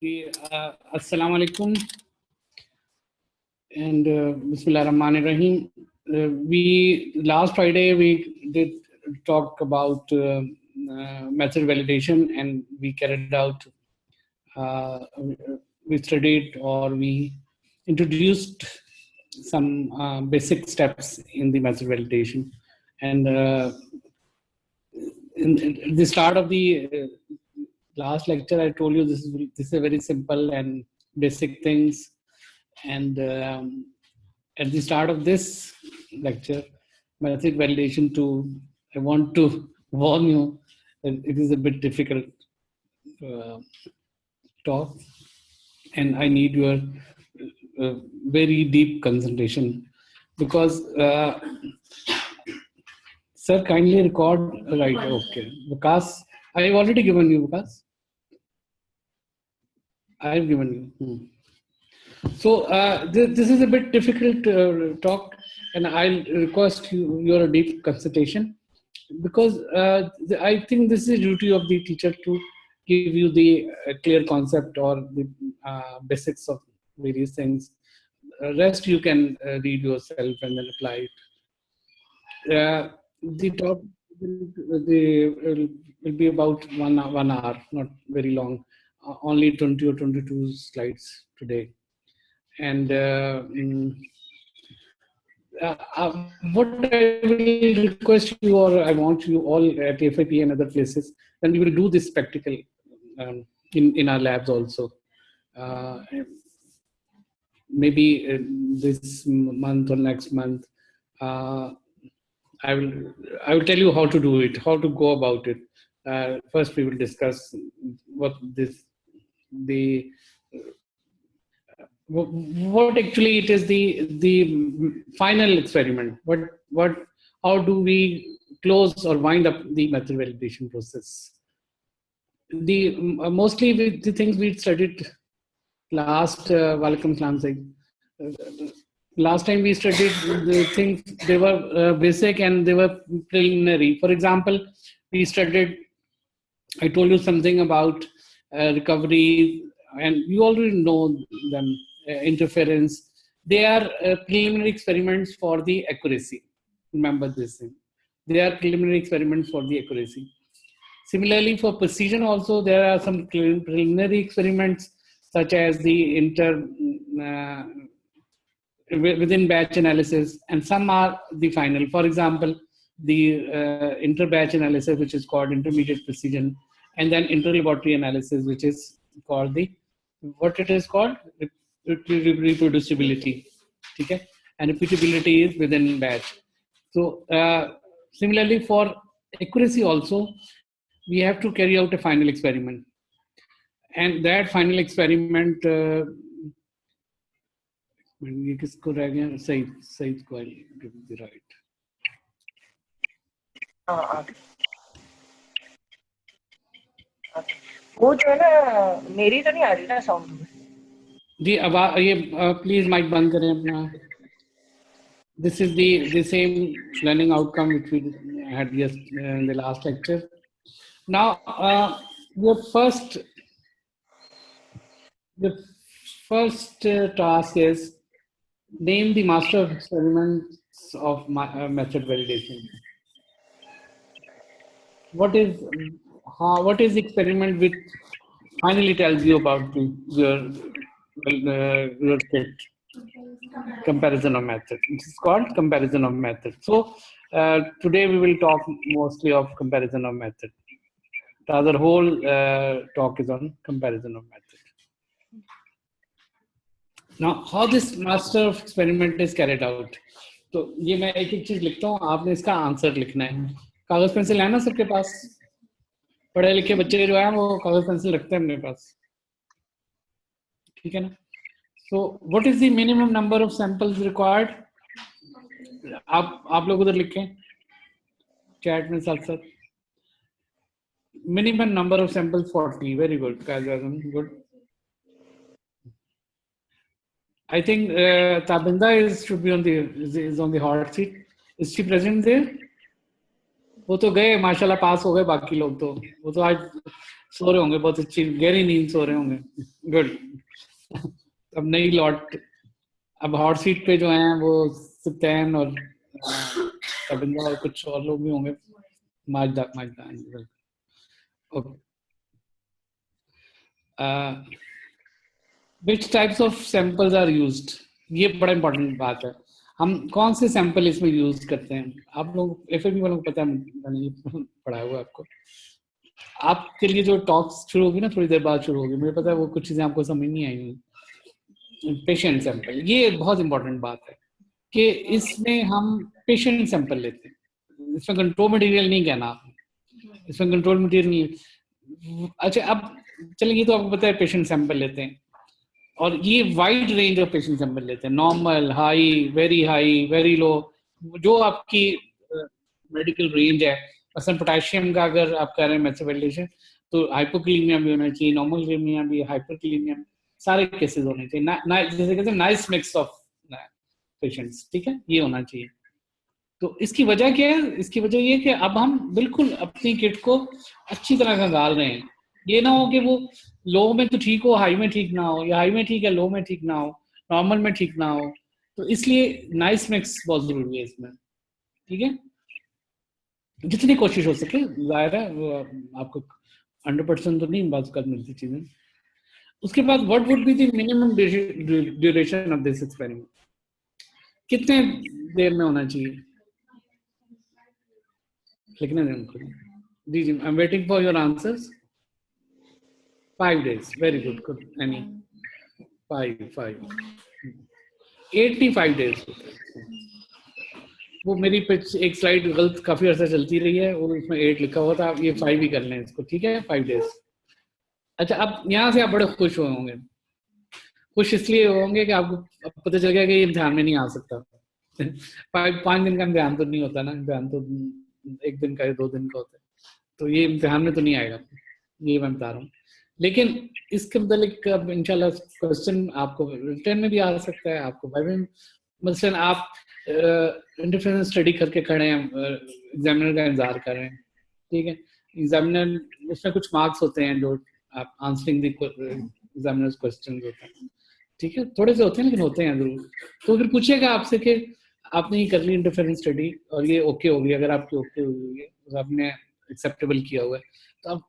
Assalamu alaikum and Bismillah Rahman Rahim. We last Friday we did talk about method validation, and we carried out. We studied or we introduced some basic steps in the method validation, and in the start of the last lecture, I told you this is a very simple and basic things. And at the start of this lecture, method validation 2, I want to warn you that it is a bit difficult talk, and I need your very deep concentration, because sir, kindly record. Right, okay. Vikas, I've already given you, Vikas. I've given you. So this is a bit difficult talk, and I'll request your deep concentration, because I think this is the duty of the teacher to give you the clear concept or the basics of various things. Rest you can read yourself and then apply it. The talk will be about 1 hour, not very long. Only 20 or 22 slides today. And what I will request you, or I want you all at FIP and other places, then we will do this practical in our labs also. Maybe this month or next month, I will tell you how to do it, how to go about it. First, we will discuss what actually it is the final experiment. How do we close or wind up the method validation process? Mostly with the things we studied last. Walaikum Salam Saeed. Last time we studied the things, they were basic and they were preliminary. For example, we studied, I told you something about recovery, and you already know them, interference. They are preliminary experiments for the accuracy. Remember this thing. They are preliminary experiments for the accuracy. Similarly, for precision also, there are some preliminary experiments, such as the within batch analysis, and some are the final. For example, the inter-batch analysis, which is called intermediate precision, and then inter-laboratory analysis, which is called reproducibility. Okay? And repeatability is within batch. So similarly, for accuracy also, we have to carry out a final experiment, and that final experiment ये किसको रह गया? सही को give the right. वो जो है ना, मेरी तो नहीं आ रही ना साउंड जी. अब ये प्लीज माइक बंद करें अपना. This is the same learning outcome which we had in the last lecture. Now the first task is name the master of experiments of method validation. What is the experiment which finally tells you about your fit? Comparison of method. It is called comparison of method. So today we will talk mostly of comparison of method. The other whole talk is on comparison of method. Now, how this master of experiment is carried out? तो ये मैं एक चीज लिखता हूँ, आपने इसका answer लिखना है. कागज पेंसिल है ना सबके पास? पढ़े लिखे बच्चे जो है वो कागज पेंसिल रखते हैं अपने पास, ठीक है ना? So, what is the minimum number of samples required? आप लोग उधर लिखें चैट में साथ साथ. Minimum number of samples 40. Very good, good. I think Tabinda should be on the hot seat. Is she present there? वो तो गए माशाल्लाह, पास हो गए. बाकी लोग तो वो तो आज सो रहे होंगे, बहुत अच्छी गहरी नींद सो रहे होंगे। गुड। अब नई लौट, अब हॉट सीट पे जो हैं वो सत्यन और कबिंदा और कुछ और लोग भी होंगे। माजदा माजदा। Okay. Which types of samples are used, ये बड़ा इंपॉर्टेंट बात है। हम कौन से सैंपल इसमें यूज करते हैं? आप लोग एफएबी वालों को पता है, मैंने ये पढ़ाया हुआ है आपको। आपके लिए जो टॉक्स शुरू होगी ना, थोड़ी देर बाद शुरू होगी, मुझे पता है वो कुछ चीजें आपको समझ नहीं आएंगी। पेशेंट सैंपल, ये बहुत इंपॉर्टेंट बात है कि इसमें हम पेशेंट सैंपल लेते हैं। इसमें कंट्रोल मटेरियल नहीं कहना आपने, इसमें कंट्रोल मटेरियल नहीं। अच्छा, अब चलिए, तो आपको पता है पेशेंट सैंपल लेते हैं, और ये wide range of patient sample लेते हैं, नॉर्मल, हाई, वेरी लो, जो आपकी मेडिकल रेंज है। मसलन पोटेशियम का अगर आप कह रहे हैं मेथोवेलिडेशन, तो हाइपोक्लीमिया भी होना चाहिए, नॉर्मल क्लीमिया भी, हाइपरक्लीमिया, सारे केसेस होने चाहिए। जैसे कहते हैं नाइस मिक्स ऑफ पेशेंट्स, ठीक है, ये होना चाहिए। तो इसकी वजह क्या है? इसकी वजह ये कि अब हम बिल्कुल अपनी किट को अच्छी तरह खंगाल रहे हैं। ये ना हो कि वो लो में तो ठीक हो, हाई में ठीक ना हो, या हाई में ठीक है, लो में ठीक ना हो, नॉर्मल में ठीक ना हो। तो इसलिए नाइस मिक्स बहुत जरूरी है इसमें, ठीक है। जितनी कोशिश हो सके, जाहिर है वो आपको 100% तो नहीं बात कर मिलती चीजें। उसके बाद what would be the minimum duration of this experiment, कितने देर में होना चाहिए? लिखने दें उनको। जी जी, I am waiting for your answers. 5 days, very good, any 5 85 days। वो मेरी एक स्लाइड गलत काफी अर्सा चलती रही है, और उसमें 8 लिखा हुआ था, आप ये 5 ही कर लें इसको, ठीक है, 5 days। अच्छा, अब यहाँ से आप बड़े खुश होंगे। खुश इसलिए होंगे कि आपको पता चल गया कि ये इम्तिहान में नहीं आ सकता। 5 दिन का इम्तिहान तो नहीं होता ना, इम्तिहान तो 1 दिन का या 2 दिन का होता है, तो ये इम्तिहान में तो नहीं आएगा, ये मैं बता रहा हूँ। लेकिन इसके मतलब इंशाल्लाह क्वेश्चन आपको रिटर्न में भी आ सकता है, आपको वाइवा में। मसलन आप इंटरफेरेंस स्टडी करके खड़े हैं, एग्जामिनर का इंतजार कर रहे हैं, ठीक है। एग्जामिनर, उसमें कुछ मार्क्स होते हैं जो आप आंसरिंग द एग्जामिनर्स क्वेश्चन होता है, ठीक है, थोड़े से होते हैं लेकिन होते हैं जरूर। तो फिर पूछेगा आपसे कि आपने ये कर ली इंटरफेरेंस स्टडी और ये ओके हो गई, अगर आपकी ओके हुई है, तो आपने एक्सेप्टेबल किया हुआ है, तो आप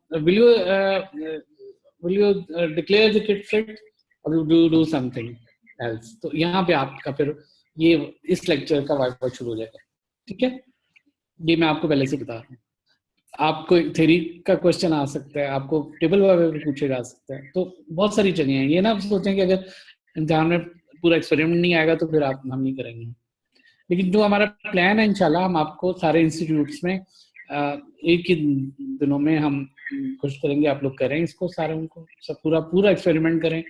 will you declare the kit fit or do something else? तो यहाँ पे आपका फिर ये इस लेक्चर का वाइवा शुरू हो जाएगा, ठीक है। ये मैं आपको पहले से बता रहा हूँ। आपको थ्योरी का क्वेश्चन आ सकता है, आपको टेबल वाइवा भी पूछे जा सकता है, तो बहुत सारी जगह हैं। ये ना सोचें कि अगर इम्तिहान में पूरा एक्सपेरिमेंट नहीं आएगा तो फिर हम नहीं करेंगे। लेकिन जो हमारा प्लान है, इंशाल्लाह हम आपको सारे इंस्टीट्यूट्स में एक ही दिनों में हम कोशिश करेंगे आप लोग करें इसको, सारे उनको सब पूरा एक्सपेरिमेंट करें,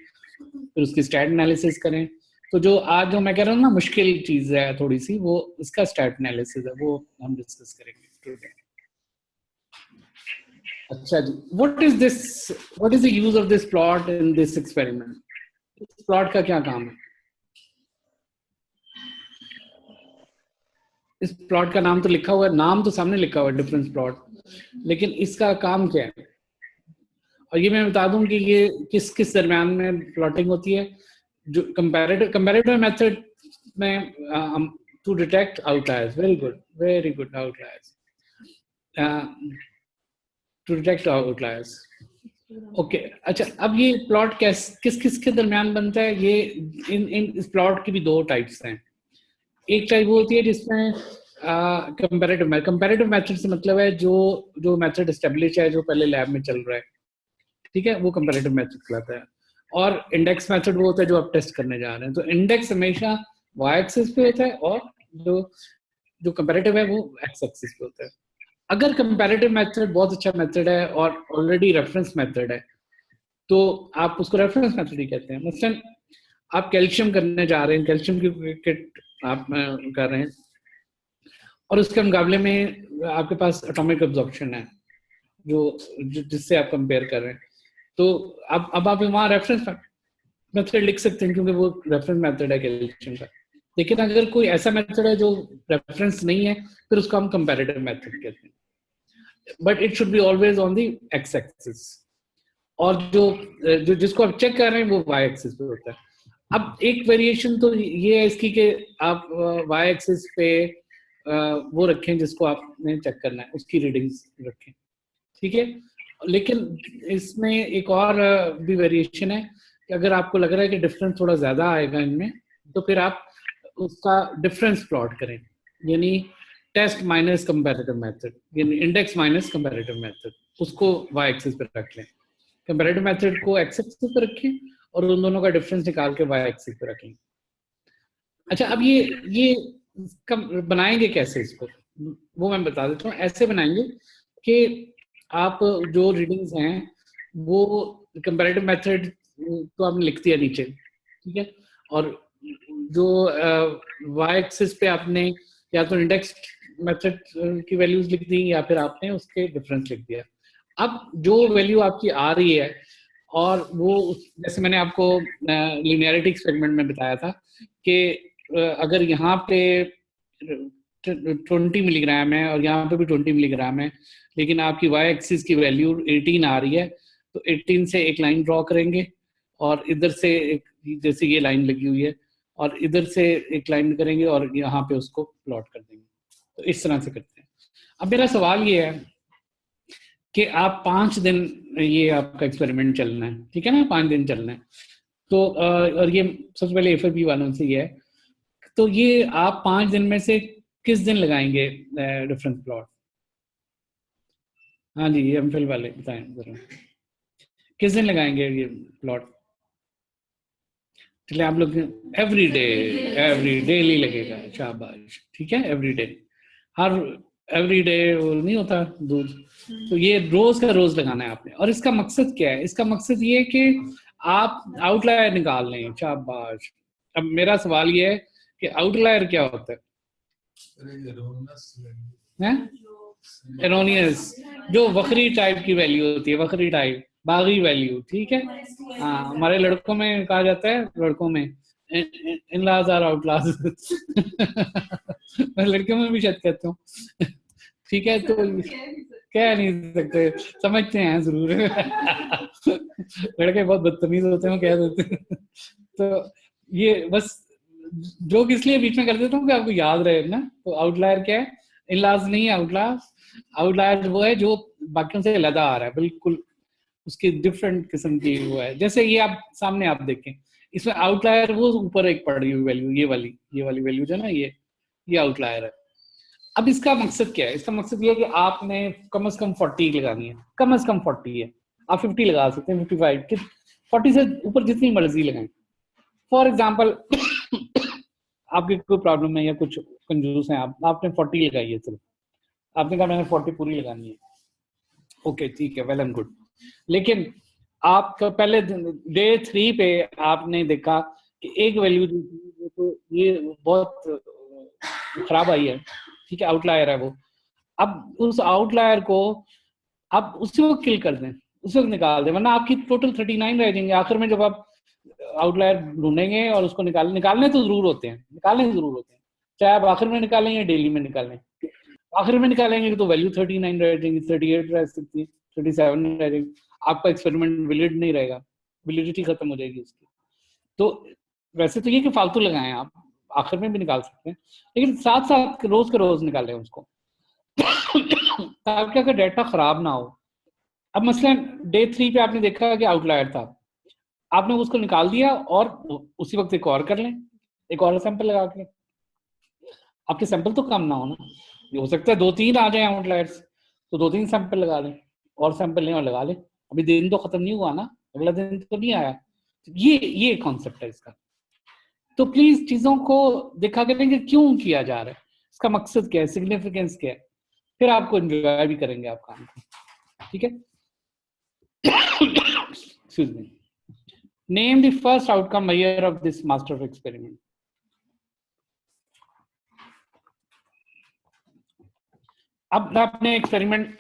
फिर उसकी स्टैट एनालिसिस करें। तो जो आज जो मैं कह रहा हूँ ना मुश्किल चीज है थोड़ी सी, वो इसका स्टैट एनालिसिस है, वो हम डिस्कस करेंगे टुडे। अच्छा जी, what is the use of this plot in this experiment? इस प्लॉट का क्या काम है? इस प्लॉट का नाम तो लिखा हुआ है, नाम तो सामने लिखा हुआ है डिफरेंस प्लॉट, लेकिन इसका काम क्या है? और ये मैं बता दूं कि ये किस दरम्यान में प्लॉटिंग होती है। जो कंपैरेटिव मेथड में to detect outliers, very good outliers, to detect outliers. Okay, अच्छा, अब ये प्लॉट किस के दरम्यान बनता है? ये इस प्लॉट की भी 2 टाइप्स हैं। एक टाइप वो होती है जिसमें कंपैरेटिव मेथड से मतलब है जो मेथड एस्टेब्लिश है, जो पहले लैब में चल रहा है, ठीक है, वो कंपैरेटिव मेथड कहलाता है। और इंडेक्स मेथड वो होता है जो आप टेस्ट करने जा रहे हैं। तो इंडेक्स हमेशा वाई एक्सिस पे होता है, और जो कंपैरेटिव है वो एक्स एक्सिस पे होता है। अगर कंपैरेटिव मेथड बहुत अच्छा मेथड है और ऑलरेडी रेफरेंस मेथड है, तो आप उसको रेफरेंस मेथड ही कहते हैं। मसलन आप कैल्शियम करने जा रहे हैं, कैल्शियम की किट आप कर रहे हैं, और उसके मुकाबले में आपके पास एटॉमिक एब्जॉर्प्शन है जिससे आप कंपेयर कर रहे हैं, तो अब आप वहाँ रेफरेंस मेथड लिख सकते हैं क्योंकि वो रेफरेंस मेथड है कैल्शियम का। लेकिन अगर कोई ऐसा मेथड है जो रेफरेंस नहीं है, फिर उसको हम कंपैरेटिव मेथड कहते हैं, but it should be always on the x axis. और जो जिसको आप चेक कर रहे हैं वो वाई एक्सिस पे होता है। अब एक वेरिएशन तो ये है इसकी कि आप वाई एक्सिस पे वो रखें जिसको आपने चेक करना है, उसकी रीडिंग्स रखें, ठीक है। लेकिन इसमें एक और भी वेरिएशन है कि अगर आपको लग रहा है कि डिफरेंस थोड़ा ज्यादा आएगा इनमें, तो फिर आप उसका डिफरेंस प्लॉट करें, यानी टेस्ट माइनस कंपैरेटिव मेथड, यानी इंडेक्स माइनस कंपैरेटिव मेथड, उसको वाई एक्सिस पर रख लें, कंपैरेटिव मेथड को एक्स एक्सिस पर रखें और उन दोनों का डिफरेंस निकाल के वाई एक्सिस पर रखें। अच्छा, अब ये बनाएंगे कैसे इसको, वो मैं बता देता हूँ। ऐसे बनाएंगे कि आप जो रीडिंग्स हैं वो कंपैरेटिव मेथड तो आपने लिख दिया नीचे, ठीक है, और जो वाई एक्सिस पे आपने या तो इंडेक्स मेथड की वैल्यूज लिख दी या फिर आपने उसके डिफरेंस लिख दिया। अब जो वैल्यू आपकी आ रही है, और वो जैसे मैंने आपको लिनियरिटी एक्सपेरिमेंट में बताया था कि अगर यहाँ पे 20 मिलीग्राम है और यहाँ पे भी 20 मिलीग्राम है, लेकिन आपकी वाई एक्सिस की वैल्यू 18 आ रही है, तो 18 से एक लाइन ड्रॉ करेंगे और इधर से एक, जैसे ये लाइन लगी हुई है, और इधर से एक लाइन करेंगे और यहाँ पे उसको प्लॉट कर देंगे। तो इस तरह से करते हैं। अब मेरा सवाल ये है कि आप 5 दिन ये आपका एक्सपेरिमेंट चलना है, ठीक है ना, 5 दिन चलना है। तो और ये सबसे पहले एफएफबी वालों से ये है, तो ये आप 5 दिन में से किस दिन लगाएंगे डिफरेंस प्लॉट? हाँ जी, ये एमफिल वाले बताएं जरा, किस दिन लगाएंगे ये प्लॉट? चलिए आप लोग एवरी डे डेली लगेगा, शाबाश, ठीक है, एवरी डे, हर एवरी डे वो नहीं होता दूध, तो ये रोज का रोज लगाना है आपने। और इसका मकसद क्या है? इसका मकसद ये है कि आप आउटलायर निकाल लें, शाबाश। अब मेरा सवाल ये है कि आउटलायर क्या होता है? एरोनियस, जो वक्री टाइप की वैल्यू होती है, वक्री टाइप, बागी वैल्यू, ठीक है। हाँ, हमारे लड़कों में कहा जाता है, लड़कों में इन लाज आर आउट लाज मैं लड़कियों में भी शायद कहता हूँ ठीक है, तो कह नहीं सकते, समझते हैं जरूर लड़के बहुत बदतमीज होते हैं, कह देते हैं तो ये बस जोक इसलिए बीच में कर देता हूँ कि आपको याद रहे ना। तो आउटलायर क्या है? इलाज नहीं है आउटलायर। आउटलायर वो है जो बाकियों से अलग आ रहा है, बिल्कुल उसकी डिफरेंट किस्म की वो है। जैसे ये आप सामने आप देखें, इसमें आउटलायर वो ऊपर एक पड़ रही हुई वैल्यू, ये वाली वैल्यू जो ना, ये आउटलायर है। अब इसका मकसद क्या है? इसका मकसद ये है कि आपने कम से कम 40 लगानी है, कम से कम 40 है, आप 50 लगा सकते हैं, 55, 40 से ऊपर जितनी मर्जी लगाएं। फॉर एग्जाम्पल आपकी कोई प्रॉब्लम है या कुछ कंजूस है, आपने 40 लगाई है, सिर्फ आपने कहा मैंने 40 पूरी लगानी है, ओके ठीक है, वेल एंड गुड। लेकिन आप पहले डे 3 पे आपने देखा कि एक वैल्यू तो ये बहुत खराब आई है, ठीक है, आउटलायर है वो। अब उस आउटलायर को आप उसी वक्त किल कर दें, उसी वक्त निकाल दें, वरना आपकी टोटल 39 रह जाएंगे। आखिर में जब आप आउटलायर ढूंढेंगे और उसको निकालने तो जरूर होते हैं, चाहे आप आखिर में निकालें या डेली में निकालें। आखिर में निकालेंगे तो वैल्यू 39 रह जाएंगी, 38 रह सकती है, 37 रह जाएगी, आपका एक्सपेरिमेंट वैलिड नहीं रहेगा, वैलिडिटी खत्म हो जाएगी उसकी। तो वैसे तो ये कि फालतू लगाएं, आप आखिर में भी निकाल सकते हैं, लेकिन साथ साथ रोज के रोज निकालें उसको ताकि अगर डेटा खराब ना हो। अब मसलन डे 3 पे आपने देखा कि आउटलायर था, आपने उसको निकाल दिया और उसी वक्त एक और कर लें, एक और सैंपल लगा के। आपके सैंपल तो कम ना हो ना, ये हो सकता है 2-3 आ जाए आउटलायर्स, तो 2-3 सैंपल लगा लें, और सैंपल लें और लगा लें। अभी दिन तो खत्म नहीं हुआ ना, अगला दिन तो नहीं आया। ये कॉन्सेप्ट है इसका। तो प्लीज चीजों को देखा करें कि क्यों किया जा रहा है, इसका मकसद क्या है, सिग्निफिकेंस क्या है, फिर आपको एंजॉय भी करेंगे आप काम को, ठीक है। Excuse me. Name the first outcome measure of this master experiment. अब आपने एक्सपेरिमेंट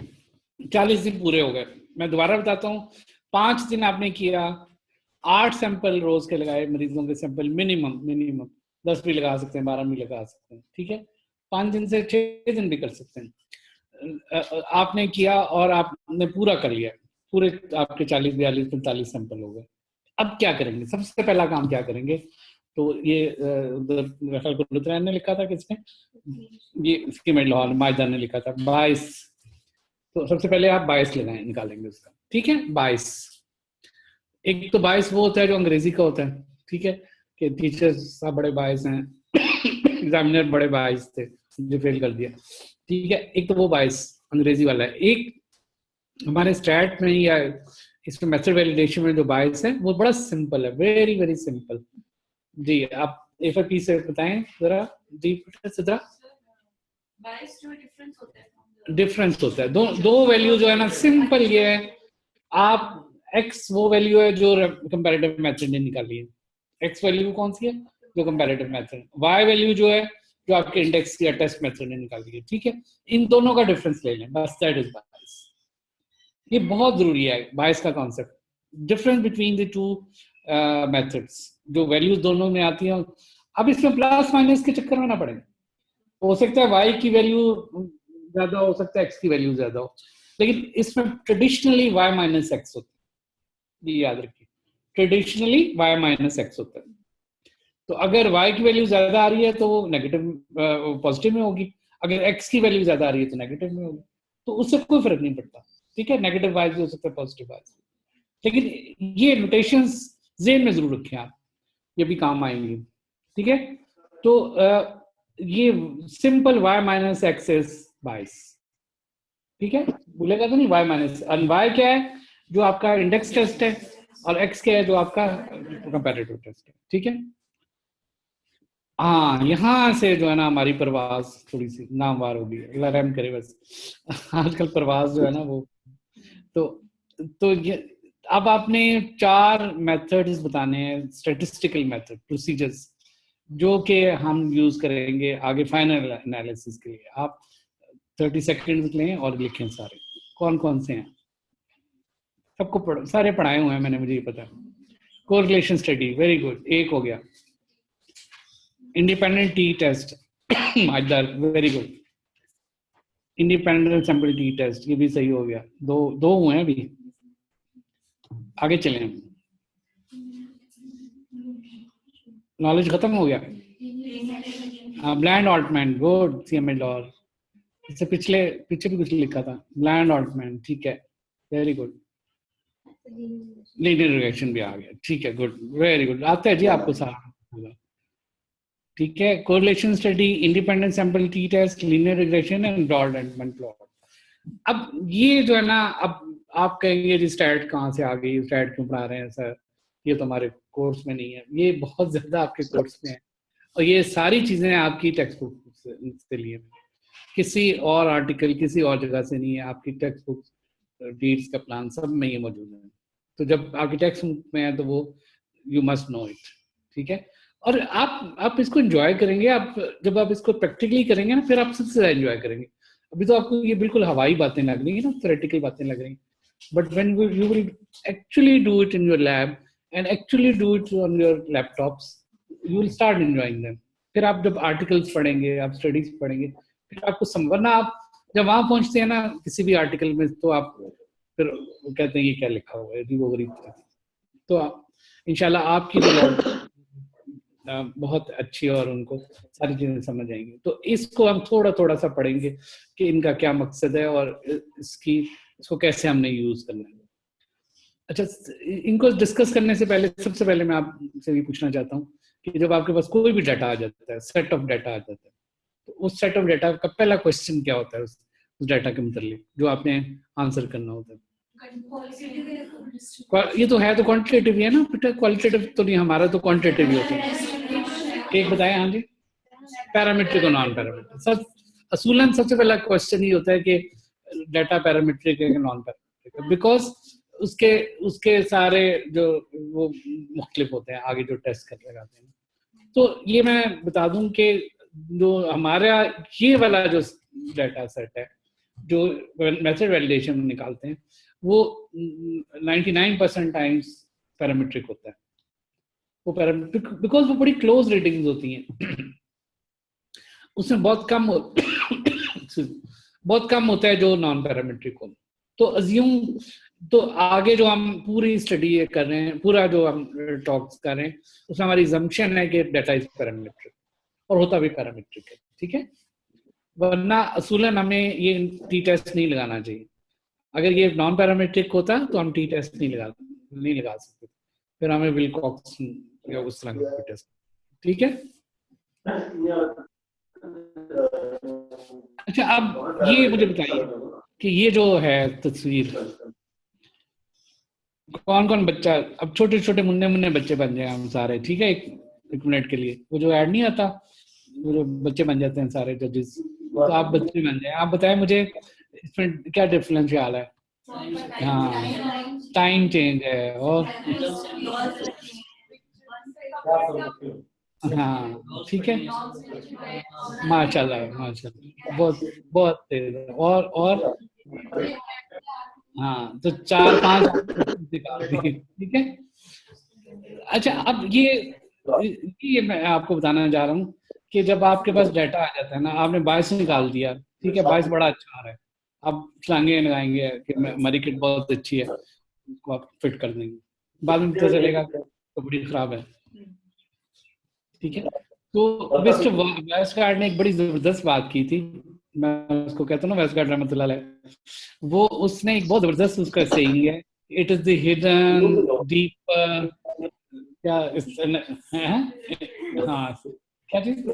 40 दिन पूरे हो गए, मैं दोबारा बताता हूँ। 5 दिन आपने किया, 8 सैंपल रोज के लगाए, मरीजों के सैंपल मिनिमम 10 भी लगा सकते हैं, 12 भी लगा सकते हैं, ठीक है। 5 दिन से 6 दिन भी कर सकते हैं। आपने किया और आपने पूरा कर लिया, पूरे आपके 40, 42, 45 सैंपल हो गए। अब क्या करेंगे, सबसे पहला काम क्या करेंगे, तो ये रफल कुलुत्रैन ने लिखा था, किसने, ये इसके मेडलहॉल माइदा ने लिखा था 22। तो सबसे पहले आप 22 लगाएं, निकालेंगे उसका, ठीक है। 22, एक तो 22 वो होता है जो अंग्रेजी का होता है, ठीक है, कि टीचर्स सब बड़े 22 हैं, एग्जामिनर बड़े 22 थे, जो फेल कर दिया, ठीक है। एक तो वो 22 अंग्रेजी वाला है। एक हमारे स्टैट में या इसमें मेथड वैलिडेशन में जो 22 है वो बड़ा सिंपल है, वेरी वेरी सिंपल। जी आप एफआईपी से बताएं जरा जी सिद्रा। 22 जो डिफरेंस होता है, डिफरेंस होता है, दो वैल्यू जो है ना, सिंपल ये है, आप x वो वैल्यू है जो कंपैरेटिव मेथड ने निकाली है, x वैल्यू कौन सी है जो कंपैरेटिव मेथड, y वैल्यू जो है जो आपके इंडेक्स या टेस्ट मेथड ने निकाली है, ठीक है। इन दोनों का डिफरेंस ले लें बस, दैट इज बायस। ये बहुत जरूरी है बायस का concept, difference between the two methods, जो वैल्यूज दोनों में आती हैं। अब इसमें प्लस माइनस के चक्कर में ना पड़े, हो सकता है y की वैल्यू ज्यादा हो सकता है x की वैल्यू ज्यादा हो, लेकिन इसमें ट्रेडिशनली y माइनस एक्स होता है, ये याद रखिए, ट्रेडिशनली y माइनस एक्स होता है। तो अगर y की वैल्यू ज्यादा आ रही है तो वो नेगेटिव पॉजिटिव में होगी, अगर x की वैल्यू ज्यादा आ रही है तो नेगेटिव में होगी, तो उससे कोई फर्क नहीं पड़ता, ठीक है। नेगेटिव y भी हो सकता है, पॉजिटिव y, लेकिन ये नोटेशंस ज़हन में जरूर रखें आप, ये भी काम आएंगे, ठीक है। तो ये simple y minus x is 22, ठीक है, भूलेगा तो नहीं। y माइनस, y क्या है जो आपका इंडेक्स टेस्ट है, और x क्या है जो आपका कंपैरेटिव टेस्ट है, ठीक है। हाँ, यहाँ से जो है ना हमारी परवाज थोड़ी सी नामवार होगी, अल्लाह रहम करे बस। आजकल परवाज जो है ना वो, तो ये अब आपने 4 मेथड्स बताने हैं, स्टैटिस्टिकल मेथड प्रोसीजर्स, जो कि हम यूज करेंगे आगे फाइनल एनालिसिस के लिए। आप 30 सेकंड लें और लिखें सारे, कौन कौन से हैं, सबको सारे पढ़ाए हुए हैं मैंने, मुझे ये पता है। कोरिलेशन स्टडी, वेरी गुड, एक हो गया। इंडिपेंडेंट टी टेस्ट, माइदर, very good. Independent sample T test, ये भी सही हो गया, दो हुए हैं अभी। आगे चलें, नॉलेज खत्म हो गया। ब्लैंड ऑल्टमैन, गुड, सीएमएल और इससे पीछे भी कुछ लिखा था, ब्लैंड ऑल्टमैन, ठीक है, वेरी गुड। लीनियर रिग्रेशन भी आ गया, ठीक है, गुड, वेरी गुड, आता है जी आपको सारा, ठीक है। Correlation study, independent sample T test, linear regression and Bland Altman plot. अब ये जो है ना, अब आप कहेंगे जी स्टैट कहाँ से आ गई, स्टैट क्यों पढ़ा रहे हैं सर, ये तो हमारे कोर्स में नहीं है। ये बहुत ज्यादा आपके कोर्स में है, और ये सारी चीजें आपकी टेक्स्ट बुक से लिए, किसी और आर्टिकल किसी और जगह से नहीं है, आपकी टेक्स्ट बुक, डीड्स का प्लान सब में ये मौजूद है। तो जब आपकी टेक्स्ट बुक में है तो वो यू मस्ट नो इट, ठीक है। और आप इसको एंजॉय करेंगे, आप जब आप इसको प्रैक्टिकली करेंगे ना, फिर आप सबसे ज्यादा एंजॉय करेंगे। अभी तो आपको ये बिल्कुल हवाई बातें लग रही है ना, थ्योरेटिकल बातें लग रही हैं, but when you will actually do it in your lab and actually do it on your laptops, you will start enjoying them. फिर आप जब आर्टिकल्स पढ़ेंगे, आप स्टडीज पढ़ेंगे, फिर आपको वरना आप जब वहां पहुंचते हैं ना किसी भी आर्टिकल में, तो आप फिर कहते हैं ये क्या लिखा हुआ है, वो गरीब। तो आप इंशाल्लाह आपकी बहुत अच्छी और उनको सारी चीजें समझ आएंगी। तो इसको हम थोड़ा थोड़ा सा पढ़ेंगे कि इनका क्या मकसद है और इसको कैसे हमने यूज करना है। अच्छा, इनको डिस्कस करने से पहले सबसे पहले मैं आपसे ये पूछना चाहता हूँ कि जब आपके पास कोई भी डाटा आ जाता है, सेट ऑफ डाटा आ जाता है, तो उस सेट ऑफ डाटा का पहला क्वेश्चन क्या होता है उस डाटा के मतलब जो आपने आंसर करना होता है? ये तो है, तो क्वांटिटेटिव ही है ना बेटा, क्वालिटेटिव तो नहीं, हमारा तो क्वांटिटेटिव ही होता है। एक बताएं, हाँ जी, पैरामीट्रिक और नॉन पैरामीट्रिक। सब असूलन सबसे पहला क्वेश्चन ही होता है कि डाटा पैरामीट्रिक है कि नॉन पैरामीट्रिक है, बिकॉज उसके सारे जो वो मुख्तलिफ होते हैं आगे जो टेस्ट कर लगाते हैं। तो ये मैं बता दूं कि जो हमारा ये वाला जो डाटा सेट है जो मेथड वैलिडेशन में निकालते हैं, वो 99% टाइम्स पैरामीट्रिक होता है। वो पैरामीट्रिक बिकॉज वो बड़ी क्लोज रेटिंग्स होती हैं। उसमें बहुत कम होता है जो नॉन पैरामीट्रिक हो। तो अज्यूम तो आगे जो हम पूरी स्टडी कर रहे हैं, पूरा जो हम टॉक्स कर रहे हैं, उसमें हमारी assumption है कि डाटा इज पैरामीट्रिक, और होता भी पैरामीट्रिक है, ठीक है। वरना असूलन हमें ये टी टेस्ट नहीं लगाना चाहिए। अगर ये नॉन पैरामीट्रिक होता तो हम टी टेस्ट नहीं लगा सकते, फिर हमें विलकॉक्स या उस तरह का टेस्ट, ठीक है। अच्छा, अब ये मुझे बताइए कि ये जो है तस्वीर, कौन कौन बच्चा, अब छोटे छोटे मुन्ने मुन्ने बच्चे बन जाए हम सारे, ठीक है, एक मिनट के लिए, वो जो ऐड नहीं आता, वो जो बच्चे बन जाते हैं सारे जजेस, तो आप बच्चे बन जाए। आप बताएं मुझे इसमें क्या डिफरेंशियल है। हाँ, टाइम चेंज है, और हाँ ठीक है, माशाल्लाह माशाल्लाह, बहुत बहुत तेज है। और हाँ, तो 4-5 निकाल दिए, ठीक है। अच्छा, अब ये मैं आपको बताना चाह रहा हूँ कि जब आपके पास डाटा आ जाता है ना, आपने 22 निकाल दिया, ठीक है, 22 बड़ा अच्छा आ रहा है, अब छलांगे लगाएंगे कि हमारी किट बहुत अच्छी है, उसको आप फिट कर देंगे, बाद में पता चलेगा तो बड़ी खराब है, ठीक है। तो मिस्टर वेस्टगार्ड ने एक बड़ी जबरदस्त बात की थी, मैं उसको कहता हूँ ना वेस्टगार्ड रहमतुल्लाह अलैह, वो उसने एक बहुत जबरदस्त उसका सेइंग है, it is the hidden deep, क्या हाँ क्या चीज,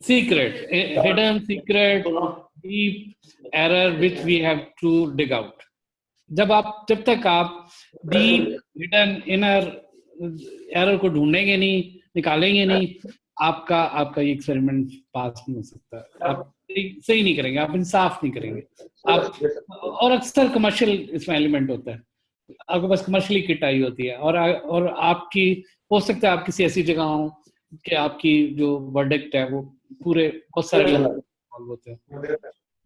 secret, hidden secret deep error which we have to dig out. जब तक आप डीप हिडन इनर एरर को ढूंढेंगे नहीं, निकालेंगे नहीं, आपका ये एक्सपेरिमेंट पास नहीं हो सकता। आप सही नहीं करेंगे, आप इंसाफ नहीं करेंगे आप। और अक्सर कमर्शियल इसमें एलिमेंट होता है, आपके पास कमर्शियली किट आई होती है, और आपकी हो सकता है आप किसी ऐसी जगह हो कि आपकी जो वर्डिक्ट है वो पूरे बहुत सारे लोग होते हैं,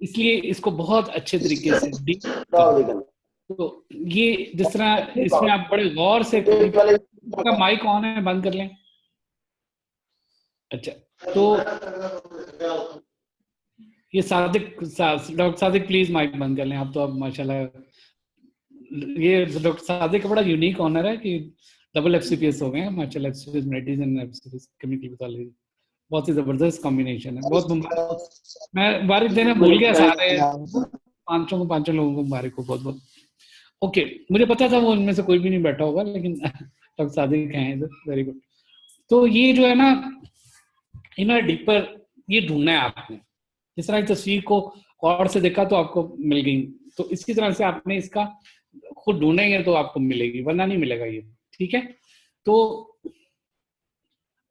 इसलिए इसको बहुत अच्छे तरीके से डीप। तो ये जिस तरह इसमें आप बड़े गौर से, आपका माइक ऑन है, बंद कर लें। अच्छा, तो ये डॉक्टर सादिक प्लीज माइक बंद कर लें आप, तो अब माशाल्लाह ये डॉक्टर सादिक का बड़ा यूनिक ऑनर है कि डबल एफसीपीएस हो गए हैं माशाल्लाह, FCPS medicine and FCPS chemical pathology, बहुत ही जबरदस्त कॉम्बिनेशन है। बहुत मुबारक, मैं मुबारक देना भूल गया, सारे पांचों लोगों को मुबारक हो, बहुत बहुत। ओके, मुझे पता था वो उनमें से कोई भी नहीं बैठा होगा, लेकिन डॉक्टर सादिक हैं इधर, वेरी गुड। तो ये जो है ना, इनर डीपर ये ढूंढना है आपने, जिस तरह की तस्वीर को और से देखा तो आपको मिल गई, तो इसी तरह से आपने इसका खुद ढूंढेंगे तो आपको मिलेगी, वरना नहीं मिलेगा ये, ठीक है। तो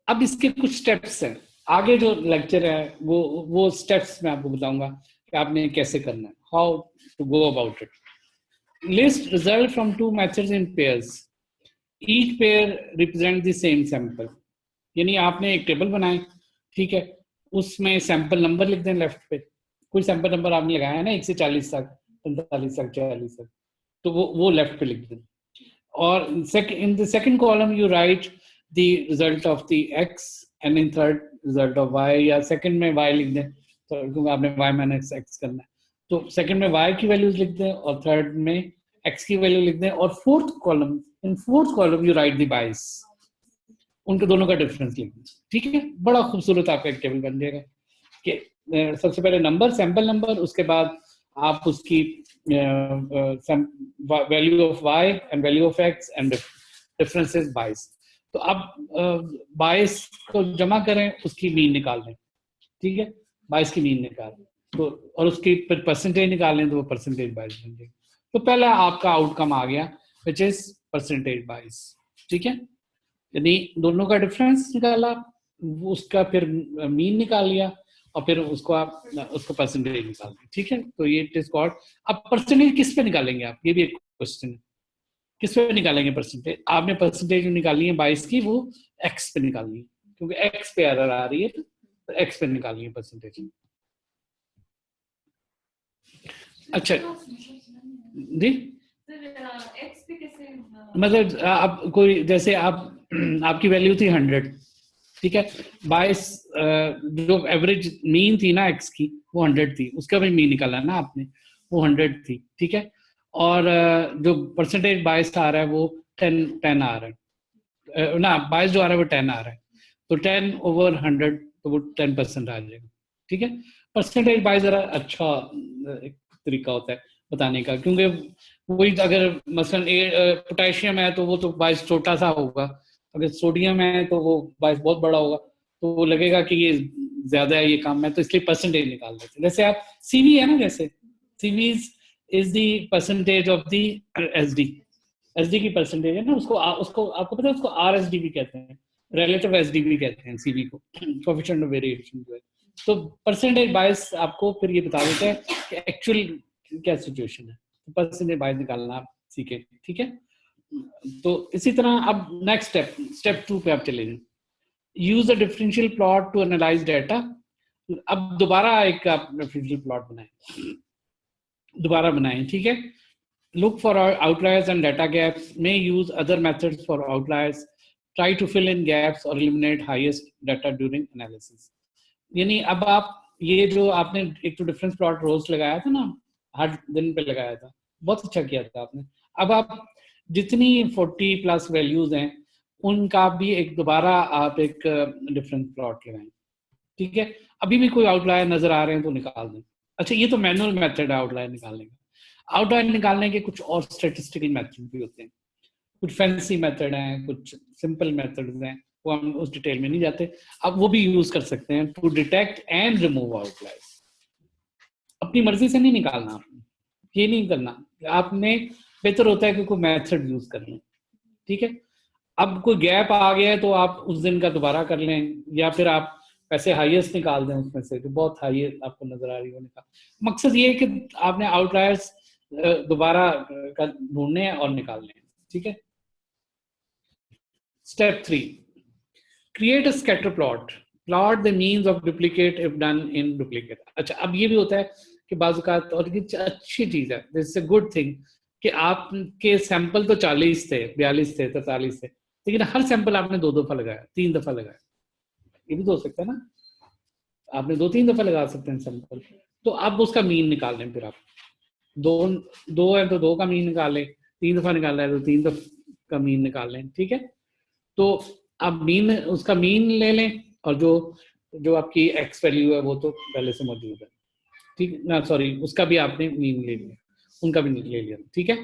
अब इसके कुछ स्टेप्स हैं, आगे जो लेक्चर है वो स्टेप्स मैं आपको बताऊंगा कि आपने कैसे करना है, how to go about it. List result from 2 methods in pairs, each pair represent the same sample, यानी आपने एक टेबल बनाए, ठीक है, उसमें सैंपल नंबर लिख दें लेफ्ट पे, कोई सैंपल नंबर आपने लगाया है ना 1 से 40 तक, 45 तक, 40 तक, तो वो लेफ्ट पे लिख दें। और in the second column you write the result of the x and in third result of y, या सेकंड में y लिख दें, तो क्योंकि आपने y माइनस x करना है, तो सेकंड में y की वैल्यूज लिख दें और थर्ड में x की वैल्यू लिख दें, और in fourth column you right the bias, उनके दोनों का डिफरेंस लिख दें, ठीक है। बड़ा खूबसूरत आपका एक टेबल बन जाएगा कि सबसे पहले नंबर, सैंपल नंबर, उसके बाद आप उसकी value of y and value of x and differences bias. तो आप बायस को जमा करें, उसकी मीन निकाल लें, ठीक है, बायस की मीन निकाल, तो और उसकी परसेंटेज निकाल लें, तो वो परसेंटेज बायस बन जाएगी। तो पहला आपका आउटकम आ गया विच इज परसेंटेज बायस, ठीक है, यानी दोनों का डिफरेंस निकाला, उसका फिर मीन निकाल लिया, और फिर उसको परसेंटेज निकाल दें, ठीक है। तो ये इट इज कॉल्ड। अब परसेंटेज किस पे निकालेंगे आप, ये भी एक क्वेश्चन है, किस पे निकालेंगे परसेंटेज? आपने परसेंटेज निकालनी है 22 की, वो एक्स पे निकालनी है, क्योंकि एक्स पे एरर आ रही है, तो एक्स पे निकालनी है परसेंटेज। अच्छा जी, मतलब आप कोई, जैसे आपकी वैल्यू थी 100, ठीक है, 22 जो एवरेज मीन थी ना एक्स की वो 100 थी, उसका भी मीन निकाला ना आपने, वो 100 थी, ठीक है। और जो परसेंटेज बायस आ रहा है वो 10 आ रहा है, ना बायस जो आ रहा है वो 10 आ रहा है, तो 10/100 तो वो 10% आ जाएगा। ठीक है, परसेंटेज बायस जरा अच्छा एक तरीका होता है बताने का, क्योंकि वही अगर मसलन पोटेशियम है तो वो तो बायस छोटा सा होगा, अगर सोडियम है तो वो बायस बहुत बड़ा होगा, तो वो लगेगा कि ये ज्यादा है ये कम है, तो इसलिए परसेंटेज निकाल देते हैं। जैसे आप सीवी है ना, जैसे CV is the percentage of the SD की परसेंटेज है ना, उसको आपको पता है उसको आरएसडी भी कहते हैं, रिलेटिव एसडी भी कहते हैं सीवी को, कोएफिशिएंट ऑफ वेरिएशन जो है। तो परसेंटेज बायस आपको फिर ये बता देता है कि एक्चुअल क्या सिचुएशन है, तो परसेंटेज बायस निकालना आप सीखे। ठीक है, तो इसी तरह अब नेक्स्ट स्टेप 2 पे आप चले जाए, use a differential plot to analyse data. अब दोबारा एक आप डिफरेंशियल प्लॉट दोबारा बनाएं। ठीक है, look for outliers and data gaps, may use other methods for outliers, try to fill in gaps or eliminate highest data during analysis। यानी अब आप ये जो आपने एक तो डिफरेंस प्लॉट रोज लगाया था ना, हर दिन पे लगाया था, बहुत अच्छा किया था आपने। अब आप जितनी 40+ वैल्यूज हैं उनका भी एक दोबारा आप एक डिफरेंस प्लॉट लगाएं। ठीक है, अभी भी कोई आउटलायर नजर आ रहे हैं तो निकाल दें। अच्छा, ये तो मैनुअल मेथड है आउटलायर निकालने का। आउटलायर निकालने के कुछ और स्टैटिस्टिकल मेथड भी होते हैं, कुछ फैंसी मेथड हैं, कुछ सिंपल मेथड्स हैं, वो हम उस डिटेल में नहीं जाते। अब वो भी यूज कर सकते हैं to detect and remove outliers. अपनी मर्जी से नहीं निकालना, आपने ये नहीं करना, आपने बेहतर होता है कि कोई मेथड यूज कर लें। ठीक है, अब कोई गैप आ गया है तो आप उस दिन का दोबारा कर लें, या फिर आप वैसे हाईएस्ट निकाल दें उसमें से जो बहुत हाई आपको नजर आ रही हो निकाल। मकसद ये है कि आपने आउटलायर्स दोबारा ढूंढने हैं और निकालने हैं। ठीक है, step 3, create a scatter plot the means of duplicate if done in duplicate. अच्छा, अब ये भी होता है कि बाज़-औक़ात, और ये अच्छी चीज है, this is a good thing, कि आपके सैंपल तो 40 थे, 42 थे, 43 थे, लेकिन हर सैंपल आपने 2 दफा लगाया, 3 दफा लगाया। ये भी तो हो सकता है ना, आपने 2-3 दफा लगा सकते हैं सैंपल, तो अब उसका मीन निकाल लें। फिर आप दो है तो 2 का मीन निकाल लें, 3 दफा निकाला है तो 3 दफा का मीन निकाल लें। ठीक है, तो आप मीन, उसका मीन ले लें, और जो आपकी एक्स वैल्यू है वो तो पहले से मौजूद है। ठीक ना, सॉरी, उसका भी आपने मीन ले लिया, उनका भी ले लिया। ठीक है,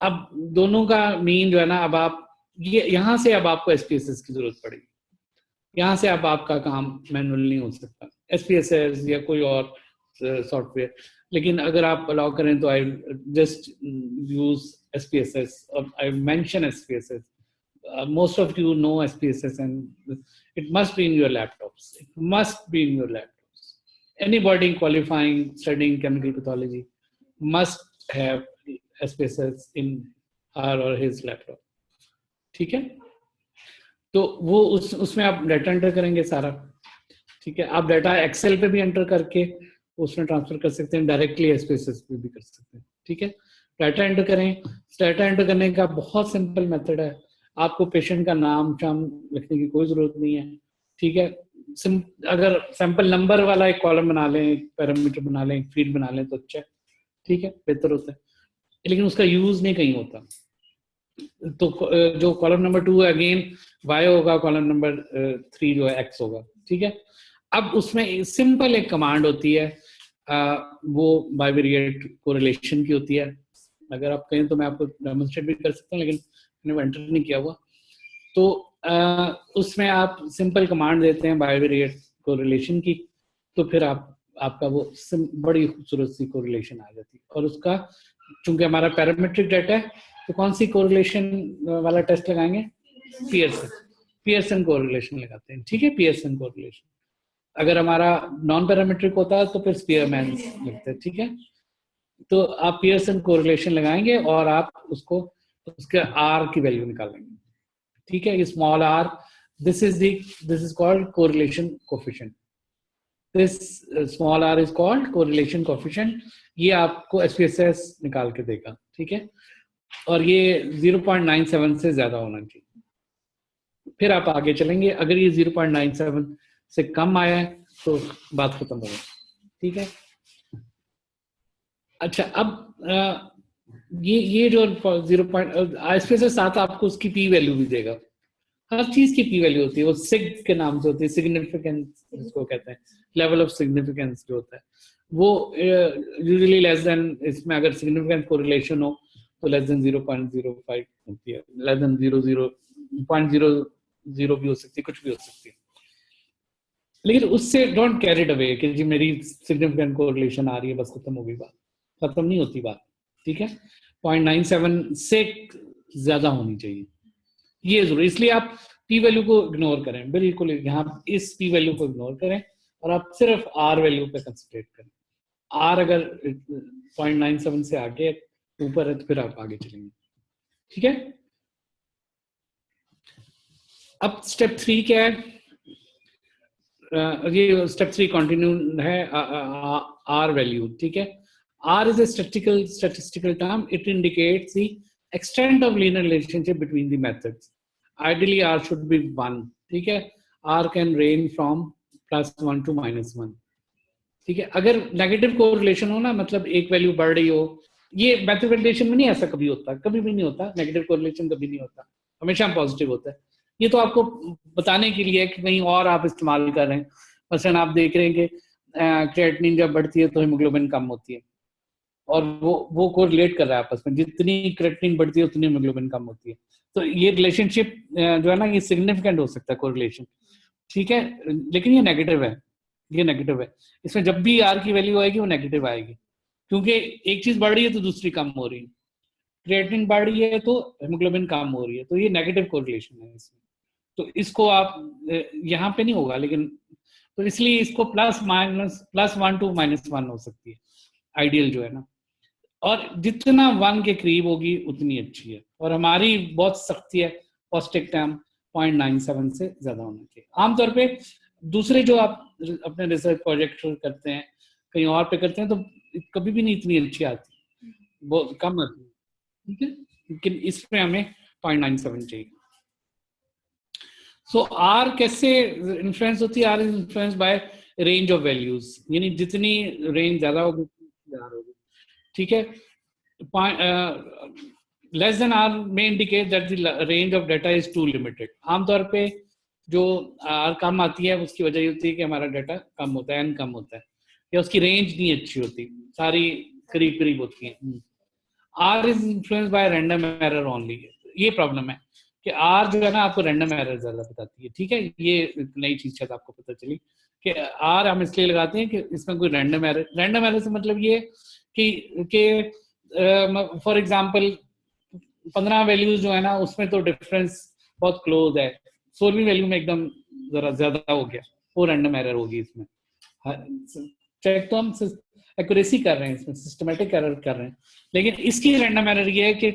अब दोनों का मीन जो है ना, अब आप ये यहाँ से अब आपको एसपीएसएस की जरूरत पड़ेगी। यहाँ से अब आपका काम मैनुअल नहीं हो सकता, एसपीएसएस या कोई और सॉफ्टवेयर। लेकिन अगर आप अलाउ करें तो आई जस्ट यूज एसपीएसएस, और I mention SPSS. Most of you know SPSS, and it must be in your laptops. It must be in your laptops. Anybody qualifying, studying chemical pathology must have SPSS in her or his laptop. ठीक है, तो वो उसमें आप data enter करेंगे सारा। ठीक है, आप डाटा एक्सेल पे भी एंटर करके उसमें ट्रांसफर कर सकते हैं, डायरेक्टली एसपीएसएस पे भी कर सकते हैं। ठीक है, डाटा एंटर करें। डाटा एंटर करने का बहुत सिंपल मेथड है, आपको पेशेंट का नाम शाम लिखने की कोई जरूरत नहीं है। ठीक है, अगर सैंपल नंबर वाला एक कॉलम बना लें, एक पैरामीटर बना लें, एक फील्ड बना लें तो अच्छा है। ठीक है, बेहतर होता है, लेकिन उसका यूज नहीं कहीं होता। तो जो कॉलम नंबर 2 है अगेन वाई होगा, कॉलम नंबर 3 जो है एक्स होगा। ठीक है, अब उसमें सिंपल एक कमांड होती है, वो बाइवेरिएट कोरिलेशन की होती है। अगर आप कहें तो मैं आपको डेमोन्स्ट्रेट भी कर सकता हूँ, लेकिन मैंने एंटर नहीं किया हुआ। तो उसमें आप सिंपल कमांड देते हैं बाइवेरिएट कोरिलेशन की, तो फिर आपका वो बड़ी खूबसूरत सी कोरिलेशन आ जाती है। और उसका चूंकि हमारा पैरामीट्रिक डाटा है, तो कौन सी कोरिलेशन वाला टेस्ट लगाएंगे? पियर्सन कोरिलेशन लगाते हैं। ठीक है, पियर्सन कोरिलेशन। अगर हमारा नॉन पैरामीट्रिक होता है तो फिर स्पीयरमैन लगता है। ठीक है, तो आप पियर्सन कोरिलेशन लगाएंगे और आप उसको उसके आर की वैल्यू निकालेंगे। ठीक है, ये small r, this is called correlation coefficient. This small r is called correlation coefficient. ये आपको एसपीएसएस निकाल के देगा। ठीक है, और ये 0.97 से ज्यादा होना चाहिए। फिर आप आगे चलेंगे, अगर ये 0.97 से कम आया है तो बात खत्म हो गई। ठीक है, अच्छा, अब ये जो 0. इसमें से साथ आपको उसकी पी वैल्यू भी देगा। हर चीज की पी वैल्यू होती है, वो सिग के नाम से होती है, सिग्निफिकेंस इसको कहते हैं, लेवल ऑफ सिग्निफिकेंस जो होता है वो यूजुअली लेस देन, इसमें अगर सिग्निफिकेंट कोरिलेशन हो तो लेस देन 0.05 होती है, लेस देन 0.00 भी हो सकती है, कुछ भी हो सकती है। लेकिन उससे डोंट कैरिड अवे कि जी मेरी सिग्निफिकेंट कोरिलेशन आ रही है, बस खत्म हो गई बात, खत्म नहीं होती बात, ठीक है। 0.97 से ज्यादा होनी चाहिए, ये जरूर। इसलिए आप पी वैल्यू को इग्नोर करें, बिल्कुल यहाँ इस पी वैल्यू को इग्नोर करें और आप सिर्फ आर वैल्यू पे कंसंट्रेट करें। आर अगर 0.97 से आगे ऊपर है तो फिर आप आगे चलेंगे, ठीक है। अब स्टेप 3 क्या है? ये स्टेप 3 कंटिन्यू है, आर वैल्यू, ठीक है। R is a statistical term. It indicates the extent of linear relationship between the methods. Ideally R should be 1, ठीक है। R can range from +1 to -1, ठीक है। अगर नेगेटिव कोरिलेशन हो ना, मतलब एक वैल्यू बढ़ रही हो, ये मेथड वैलिडेशन में नहीं ऐसा कभी होता, कभी भी नहीं होता, नेगेटिव कोरिलेशन कभी नहीं होता, हमेशा पॉजिटिव होता है। ये तो आपको बताने के लिए कि कहीं और आप इस्तेमाल कर रहे हैं। मसलन आप देख रहे हैं कि क्रिएटिनिन जब बढ़ती है तो हीमोग्लोबिन कम होती है, और वो कोरिलेट कर रहा है आपस में, जितनी क्रिएटिनिन बढ़ती है उतनी हीमोग्लोबिन कम होती है। तो ये रिलेशनशिप जो है ना, ये सिग्निफिकेंट हो सकता है कोरिलेशन, ठीक है। लेकिन ये नेगेटिव है, ये नेगेटिव है। इसमें जब भी आर की वैल्यू आएगी वो नेगेटिव आएगी, क्योंकि एक चीज बढ़ रही है तो दूसरी कम हो रही है, क्रिएटिनिन बढ़ रही है तो हीमोग्लोबिन कम हो रही है, तो ये नेगेटिव कोरिलेशन है इसमें। तो इसको आप यहाँ पे नहीं होगा, लेकिन तो इसलिए इसको +1 to -1 हो सकती है आइडियल जो है ना, और जितना 1 के करीब होगी उतनी अच्छी है। और हमारी बहुत सख्ती है, पॉजिटिव टर्म 0.97 से ज्यादा होना चाहिए। आमतौर पे दूसरे जो आप अपने रिसर्च प्रोजेक्ट करते हैं, कहीं और पे करते हैं, तो कभी भी नहीं इतनी अच्छी आती, बहुत कम आती है, ठीक है। लेकिन इसमें हमें 0.97 चाहिए। सो आर कैसे इन्फ्लुएंस होती है? R is influence by range of values, यानी जितनी रेंज ज्यादा होगी ठीक है। लेस देन आर में indicate that the range of data is too limited. आमतौर पे जो आर कम आती है उसकी वजह ये होती है कि हमारा डाटा कम होता है, एन कम होता है, या उसकी रेंज नहीं अच्छी होती, सारी करीब करीब होती है। R is influence by random error only. ये प्रॉब्लम है कि आर जो है ना आपको रैंडम एरर ज्यादा बताती है, ठीक है। ये नई चीज शायद आपको पता चली कि आर हम इसलिए लगाते हैं कि इसमें कोई रैंडम एरर से मतलब ये कि फॉर एग्जांपल 15 वैल्यूज जो है ना उसमें तो डिफरेंस बहुत क्लोज है, 16वीं वैल्यू में एकदम जरा ज्यादा हो गया, वो रैंडम एरर होगी इसमें। चेक तो हम एक्यूरेसी कर रहे हैं, इसमें सिस्टमेटिक एरर कर रहे हैं, लेकिन इसकी रैंडम एरर ये है कि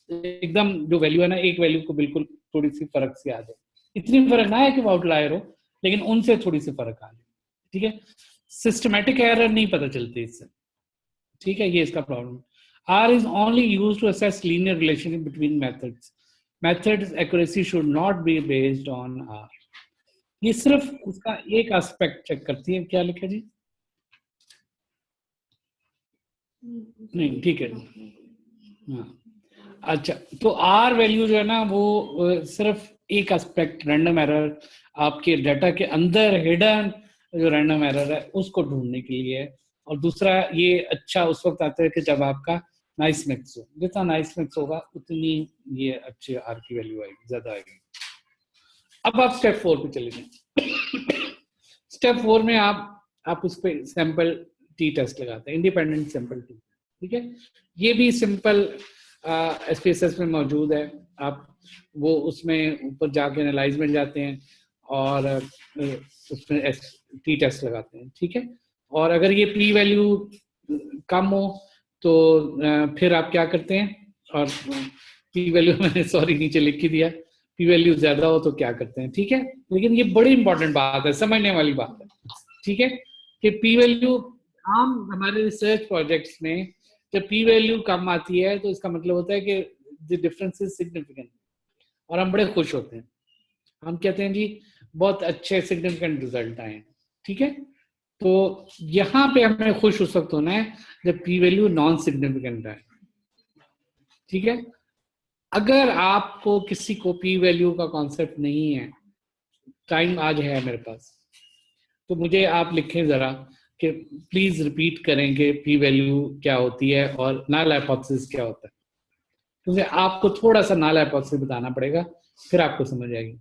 एकदम जो वैल्यू है ना, एक वैल्यू को बिल्कुल थोड़ी सी फर्क से आ जाए, इतनी फर्क ना है कि वो आउटलायर हो, लेकिन उनसे थोड़ी सी फर्क आ जाए, ठीक है। सिस्टमेटिक एरर नहीं पता चलती इससे, ठीक है। ये इसका problem. R is only used to assess linear relationship between methods. Methods accuracy should not be based on R. ये सिर्फ उसका एक एस्पेक्ट चेक करती है। क्या लिखा जी? नहीं, ठीक है, हाँ, अच्छा। तो R वैल्यू जो है ना वो सिर्फ एक एस्पेक्ट, रैंडम एरर, आपके डाटा के अंदर हिडन जो रैंडम एरर है उसको ढूंढने के लिए है। और दूसरा ये अच्छा उस वक्त आता है कि जब आपका नाइस मिक्स हो, जितना नाइस मिक्स होगा उतनी ये अच्छी आर की वैल्यू आएगी, ज्यादा आएगी। अब आप स्टेप 4 पे चले जाएं। स्टेप 4 में आप उस पर सैंपल टी टेस्ट लगाते हैं, इंडिपेंडेंट सैंपल टी, ठीक है। ये भी सिंपल SPSS में मौजूद है। आप वो उसमें ऊपर जाके एनालाइज में जाते हैं और उसमें टी टेस्ट लगाते हैं, ठीक है। और अगर ये पी वैल्यू कम हो तो फिर आप क्या करते हैं, और पी वैल्यू मैंने सॉरी नीचे लिख ही दिया, पी वैल्यू ज्यादा हो तो क्या करते हैं, ठीक है। लेकिन ये बड़ी इंपॉर्टेंट बात है, समझने वाली बात है, ठीक है, कि पी वैल्यू आम हमारे रिसर्च प्रोजेक्ट्स में जब पी वैल्यू कम आती है तो इसका मतलब होता है कि द डिफरेंस इज सिग्निफिकेंट, और हम बड़े खुश होते हैं, हम कहते हैं जी बहुत अच्छे सिग्निफिकेंट रिजल्ट आए, ठीक है। तो यहाँ पे हमें खुश हो सकते होना है जब पी वैल्यू नॉन सिग्निफिकेंट है, ठीक है, अगर आपको किसी को पी वैल्यू का कॉन्सेप्ट नहीं है, टाइम आज है मेरे पास, तो मुझे आप लिखें जरा कि प्लीज रिपीट करें कि पी वैल्यू क्या होती है और नल हाइपोथेसिस क्या होता है, क्योंकि आपको थोड़ा सा नल हाइपोथेसिस बताना पड़ेगा, फिर आपको समझ आएगी।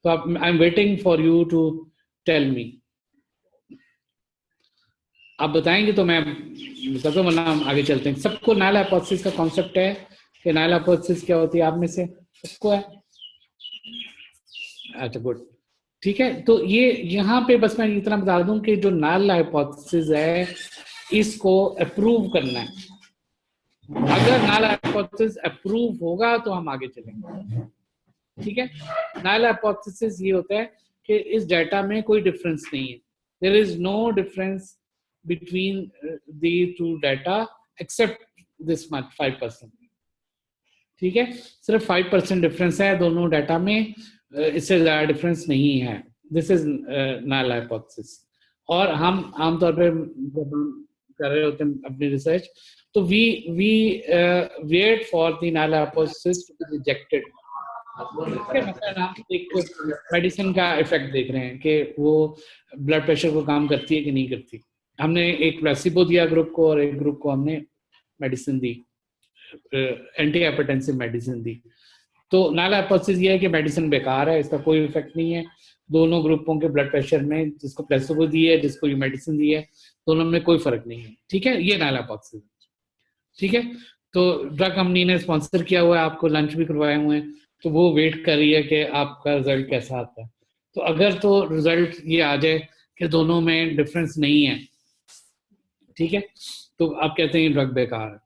तो आप, I am waiting for you to tell me. आप बताएंगे तो मैं बताता हूं, वरना हम आगे चलते हैं। सबको नल हाइपोथेसिस का कॉन्सेप्ट है कि नल हाइपोथेसिस क्या होती है? आप में से सबको है? अच्छा, गुड, ठीक है। तो ये यहाँ पे बस मैं इतना बता दूं कि जो नल हाइपोथेसिस है इसको अप्रूव करना है। अगर नल हाइपोथेसिस अप्रूव होगा तो हम आगे चलेंगे, ठीक है। नल हाइपोथेसिस ये होता है कि इस डाटा में कोई डिफरेंस नहीं है, there is no difference between the two data except this much 5%, ठीक है। सिर्फ 5% डिफरेंस है दोनों डाटा में, इससे ज्यादा डिफरेंस नहीं है। This is null hypothesis. और हम आमतौर पे जब हम कर रहे होते हैं अपनी रिसर्च, तो we wait for the null hypothesis to be rejected. मतलब हम एक मेडिसिन का इफेक्ट देख रहे हैं कि वो ब्लड प्रेशर को काम करती है कि नहीं करती। हमने एक प्लेसिबो दिया ग्रुप को और एक ग्रुप को हमने मेडिसिन दी, एंटी हाइपरटेंसिव मेडिसिन दी। तो नल हाइपोथेसिस ये है कि मेडिसिन बेकार है, इसका कोई इफेक्ट नहीं है दोनों ग्रुपों के ब्लड प्रेशर में, जिसको प्लेसिबो दी है जिसको ये मेडिसिन दी है, दोनों में कोई फर्क नहीं है, ठीक है। ये नल हाइपोथेसिस, ठीक है। तो ड्रग कंपनी ने स्पॉन्सर किया हुआ है, आपको लंच भी करवाए हुए हैं, तो वो वेट कर रही है कि आपका रिजल्ट कैसा आता है। तो अगर तो रिजल्ट ये आ जाए कि दोनों में डिफरेंस नहीं है, ठीक है, तो आप कहते हैं ड्रग बेकार है,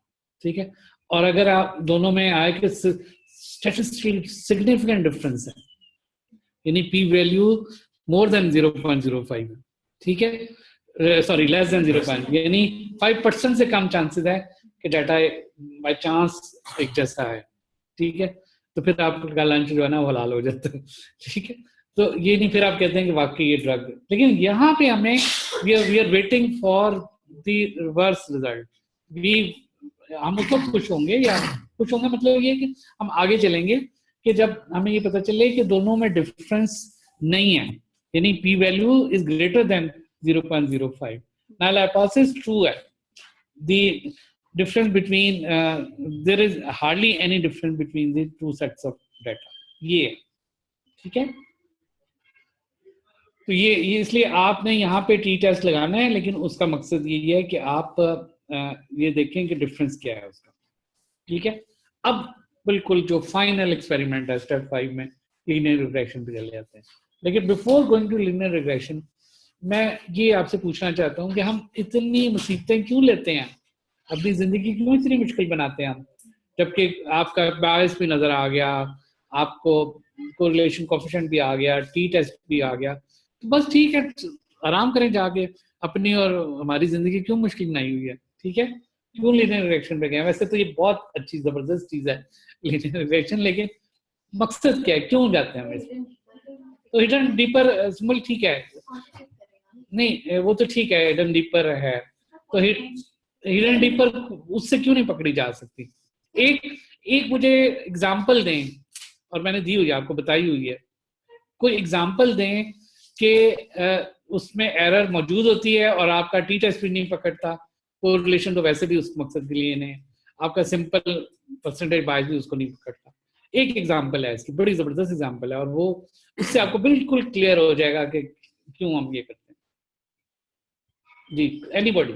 ठीक है। और अगर आप दोनों में आए कि स्टैटिस्टिकली सिग्निफिकेंट डिफरेंस है, यानी पी वैल्यू मोर देन 0.05 है, ठीक है, सॉरी लेस देन 0. यानी 5% से कम चांसेस है कि डाटा बाय चांस एक जैसा है, ठीक है। तो फिर आपका लंच जो है ना वो हलाल हो जाता है, ठीक है। तो ये नहीं, फिर आप कहते हैं कि वाकई ये ड्रग, लेकिन यहाँ पे हमें we are waiting for the reverse result. We हम उसको खुश होंगे, या खुश होंगे मतलब ये कि हम आगे चलेंगे कि जब हमें ये पता चले कि दोनों में डिफरेंस नहीं है, यानी p value is greater than 0.05, null hypothesis true है, the difference between there is hardly any difference between the two sets of data, ये ठीक है। तो ये इसलिए आपने यहाँ पे टी टेस्ट लगाना है, लेकिन उसका मकसद ये है कि आप ये देखें कि डिफरेंस क्या है उसका, ठीक है। अब बिल्कुल जो फाइनल एक्सपेरिमेंट है स्टेप 5 में, लीनियर रिग्रेशन पे चले जाते हैं। लेकिन before going to linear regression, मैं ये आपसे पूछना चाहता हूँ कि हम इतनी मुसीबतें क्यों लेते हैं, अपनी जिंदगी क्यों इतनी मुश्किल बनाते हैं हम, जबकि आपका बायस भी नजर आ गया, आपको कोरिलेशन कोएफिशिएंट भी आ गया, टी टेस्ट भी आ गया, तो बस ठीक है, आराम करें जाके। अपनी और हमारी जिंदगी क्यों मुश्किल बनाई हुई है, ठीक है। क्यों लीनियर रिग्रेशन पे गए? वैसे तो ये बहुत अच्छी जबरदस्त चीज है लीनियर रिग्रेशन, लेकिन मकसद क्या है, क्यों जाते हैं हम इसमें? तो हिडन डीपर स्मॉल ठीक है, नहीं वो तो ठीक है, हिडन डीपर है, तो हिडन डीपर उससे क्यों नहीं पकड़ी जा सकती? एक मुझे एग्जांपल दें, और मैंने दी हुई है आपको, बताई हुई है, कोई एग्जांपल दें कि उसमें एरर मौजूद होती है और आपका टी टेस्ट भी नहीं पकड़ता, कोरिलेशन तो वैसे भी उस मकसद के लिए नहीं, आपका सिंपल परसेंटेज बायस भी उसको नहीं पकड़ता। एक एग्जांपल है इसकी, बड़ी जबरदस्त एग्जांपल है, और वो उससे आपको बिल्कुल क्लियर हो जाएगा कि क्यों हम ये करते हैं। जी, एनीबॉडी?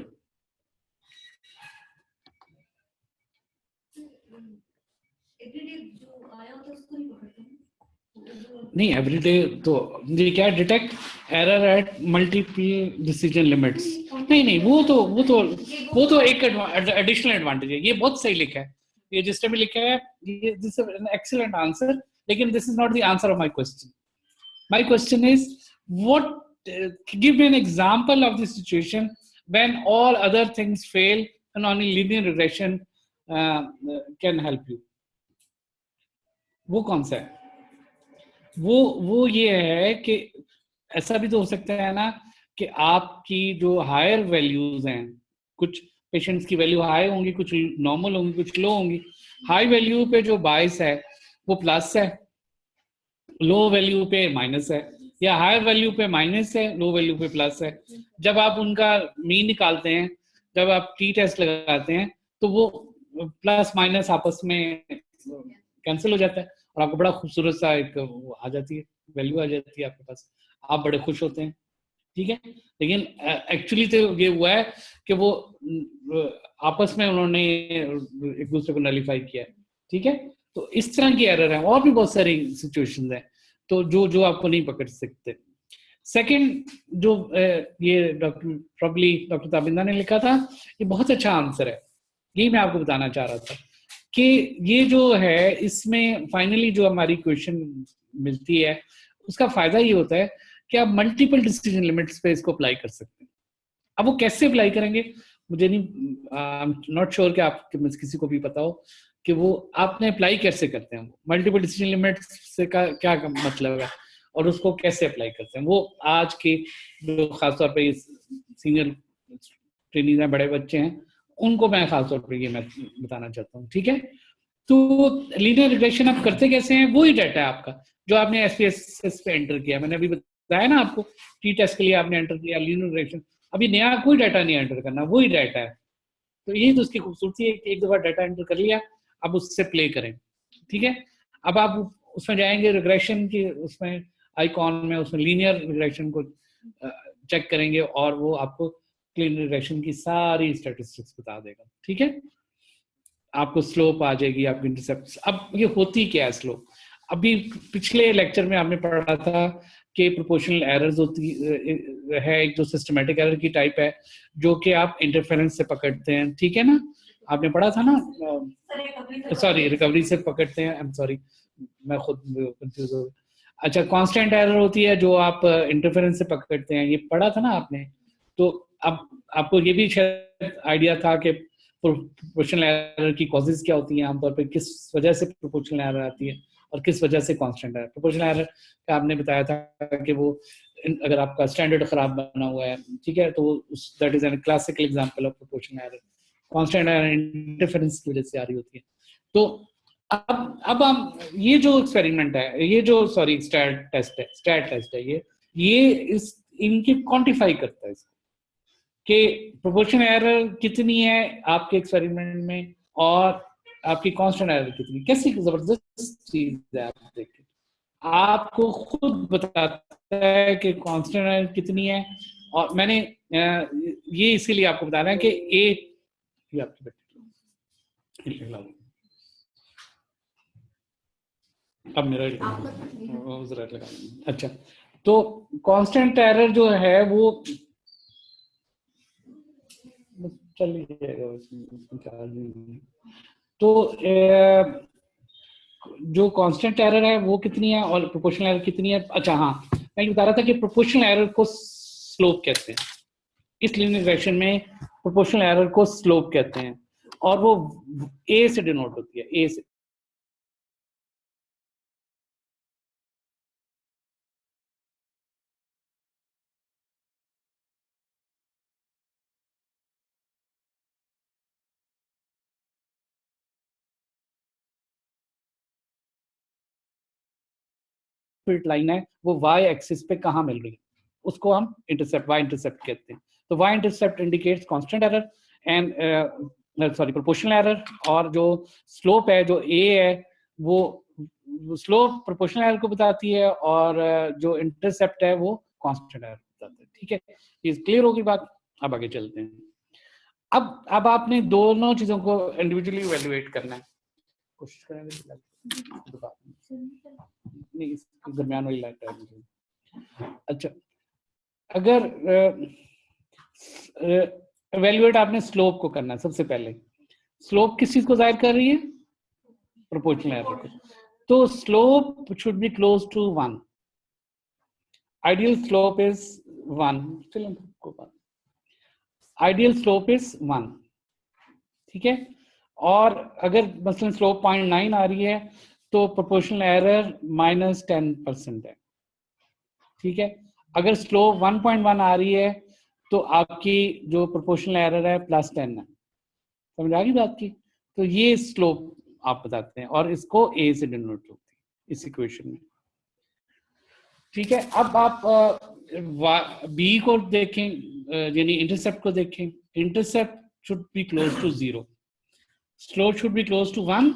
नहीं, एवरीडे तो ये क्या detect error at multiple decision limits, नहीं वो तो एक एडिशनल एडवांटेज है। ये बहुत सही लिखा है, ये जिसने भी लिखा है, ये this is an excellent answer, लेकिन this is not the answer of my question. My question is what, give me an example of the situation when all other things fail and only linear regression can help you. वो कौन सा है? वो ये है कि ऐसा भी तो हो सकता है ना कि आपकी जो हायर वैल्यूज हैं, कुछ पेशेंट्स की वैल्यू हाई होंगी, कुछ नॉर्मल होंगी, कुछ लो होंगी, हाई वैल्यू पे जो बायस है वो प्लस है, लो वैल्यू पे माइनस है, या हाई वैल्यू पे माइनस है, लो वैल्यू पे प्लस है। जब आप उनका मीन निकालते हैं, जब आप टी टेस्ट लगाते हैं, तो वो प्लस माइनस आपस में कैंसिल हो जाता है और आपको बड़ा खूबसूरत सा एक वो आ जाती है, वैल्यू आ जाती है आपके पास, आप बड़े खुश होते हैं। ठीक है, लेकिन एक्चुअली तो ये हुआ है कि वो आपस में उन्होंने एक दूसरे को नलीफाई किया है। ठीक है, तो इस तरह की एरर है, और भी बहुत सारी सिचुएशंस हैं तो जो जो आपको नहीं पकड़ सकते। सेकंड जो ये डॉक्टर ताबिंदा ने लिखा था, ये बहुत अच्छा आंसर है, यही मैं आपको बताना चाह रहा था कि ये जो है इसमें फाइनली जो हमारी क्वेश्चन मिलती है उसका फायदा ये होता है कि आप मल्टीपल डिसीजन लिमिट्स पे इसको अप्लाई कर सकते हैं। अब वो कैसे अप्लाई करेंगे मुझे नहीं, नॉट श्योर कि आप किसी को भी पता हो कि वो आपने अप्लाई कैसे करते हैं, मल्टीपल डिसीजन लिमिट्स से का क्या मतलब है और उसको कैसे अप्लाई करते हैं। वो आज के जो खासतौर पे सीनियर ट्रेनिंग में बड़े बच्चे हैं उनको मैं खासतौर पर ये मैं बताना चाहता हूँ। ठीक है, तो लीनियर रिग्रेशन आप करते कैसे हैं, वही डाटा है आपका जो आपने एसपीएसएस पे एंटर किया, मैंने अभी बताया ना आपको, टी टेस्ट के लिए आपने एंटर किया लीनियर रिग्रेशन, अभी नया कोई डाटा नहीं एंटर करना, वही डाटा है। तो यही तो उसकी खूबसूरती है कि एक दफा डाटा एंटर कर लिया, अब उससे प्ले करें। ठीक है, अब आप उसमें जाएंगे रिग्रेशन की, उसमें आइकॉन में उसमें लीनियर रिग्रेशन को चेक करेंगे और वो आपको लीनियर रिग्रेशन की सारी स्टैटिस्टिक्स बता देगा। ठीक है, आपको स्लोप आ जाएगी, आपकी इंटरसेप्ट। अब ये होती क्या है स्लोप, अभी पिछले लेक्चर में आपने पढ़ा था कि प्रोपोर्शनल एरर्स होती है, एक जो सिस्टमैटिक एरर की टाइप है जो कि आप इंटरफेरेंस से पकड़ते हैं। ठीक है ना, आपने पढ़ा था ना, सॉरी रिकवरी से पकड़ते हैं, आई एम सॉरी मैं खुद कंफ्यूज हो गया। अच्छा, कांस्टेंट एरर होती है जो आप इंटरफेरेंस से पकड़ते हैं, ये पढ़ा था ना आपने। तो अब आपको ये भी शायद आइडिया था कि प्रोपोर्शनल एरर की कॉजेज क्या होती हैं, आमतौर पे किस वजह से प्रोपोर्शनल एरर आती है और किस वजह से कांस्टेंट एरर। प्रोपोर्शनल एरर का आपने बताया था कि वो अगर आपका स्टैंडर्ड खराब बना हुआ है, ठीक है, तो that is an classical example of proportional error. Constant error interference की वजह से आ रही होती है। तो अब हम ये जो एक्सपेरिमेंट है, ये जो सॉरी स्टैट टेस्ट है, ये इस इनकी क्वांटिफाई करता है इसको कि प्रोपोर्शनल एरर कितनी है आपके एक्सपेरिमेंट में और आपकी कांस्टेंट एरर कितनी। कैसी जबरदस्त चीज है, आप देखिए, आपको खुद बताता है कि कांस्टेंट एरर कितनी है। और मैंने ये इसीलिए आपको बता रहा है कि ये आपकी अब मेरा जरा लगा। अच्छा, तो कांस्टेंट एरर जो है वो तो जो कांस्टेंट एरर है वो कितनी है और प्रोपोर्शनल एरर कितनी है। अच्छा हाँ, मैं ये बता रहा था कि प्रोपोर्शनल एरर को स्लोप कहते हैं, इस लीनियर रिग्रेशन में प्रोपोर्शनल एरर को स्लोप कहते हैं और वो ए से डिनोट होती है, ए से। लाइन है वो y एक्सिस पे कहाँ मिल रही है, उसको हम इंटरसेप्ट, y इंटरसेप्ट कहते हैं। तो y intercept indicates constant error and sorry proportional error, और जो स्लोप है जो a है वो स्लोप प्रोपोर्शनल एरर को बताती है और जो इंटरसेप्ट है वो कांस्टेंट एरर बताता है। ठीक है, ये क्लियर होगी बात। अब आगे चलते हैं। अब आपने दोनों चीजों को इंडिविजुअली इवैल्यूएट करना है, कोशिश करेंगे नहीं इसके दरमियान वाली लाइट है मुझे। अच्छा, अगर इवैल्यूएट आपने स्लोप को करना है, सबसे पहले स्लोप किस चीज को जाहिर कर रही है, प्रोपोर्शनल एरर को। तो slope should be close to 1, ideal slope is 1, ideal slope is 1। ठीक है, और अगर मसलन स्लोप 0.9 आ रही है तो प्रोपोर्शनल एरर -10% है। ठीक है, अगर स्लोप 1.1 आ रही है तो आपकी जो प्रोपोर्शनल एरर है +10 है। समझ आ गई बात की। तो ये स्लोप आप बताते हैं और इसको ए से डिनोट होती है इस इक्वेशन में। ठीक है, अब आप बी को देखें, यानी इंटरसेप्ट को देखें। Intercept should be close to 0, slope should be close to 1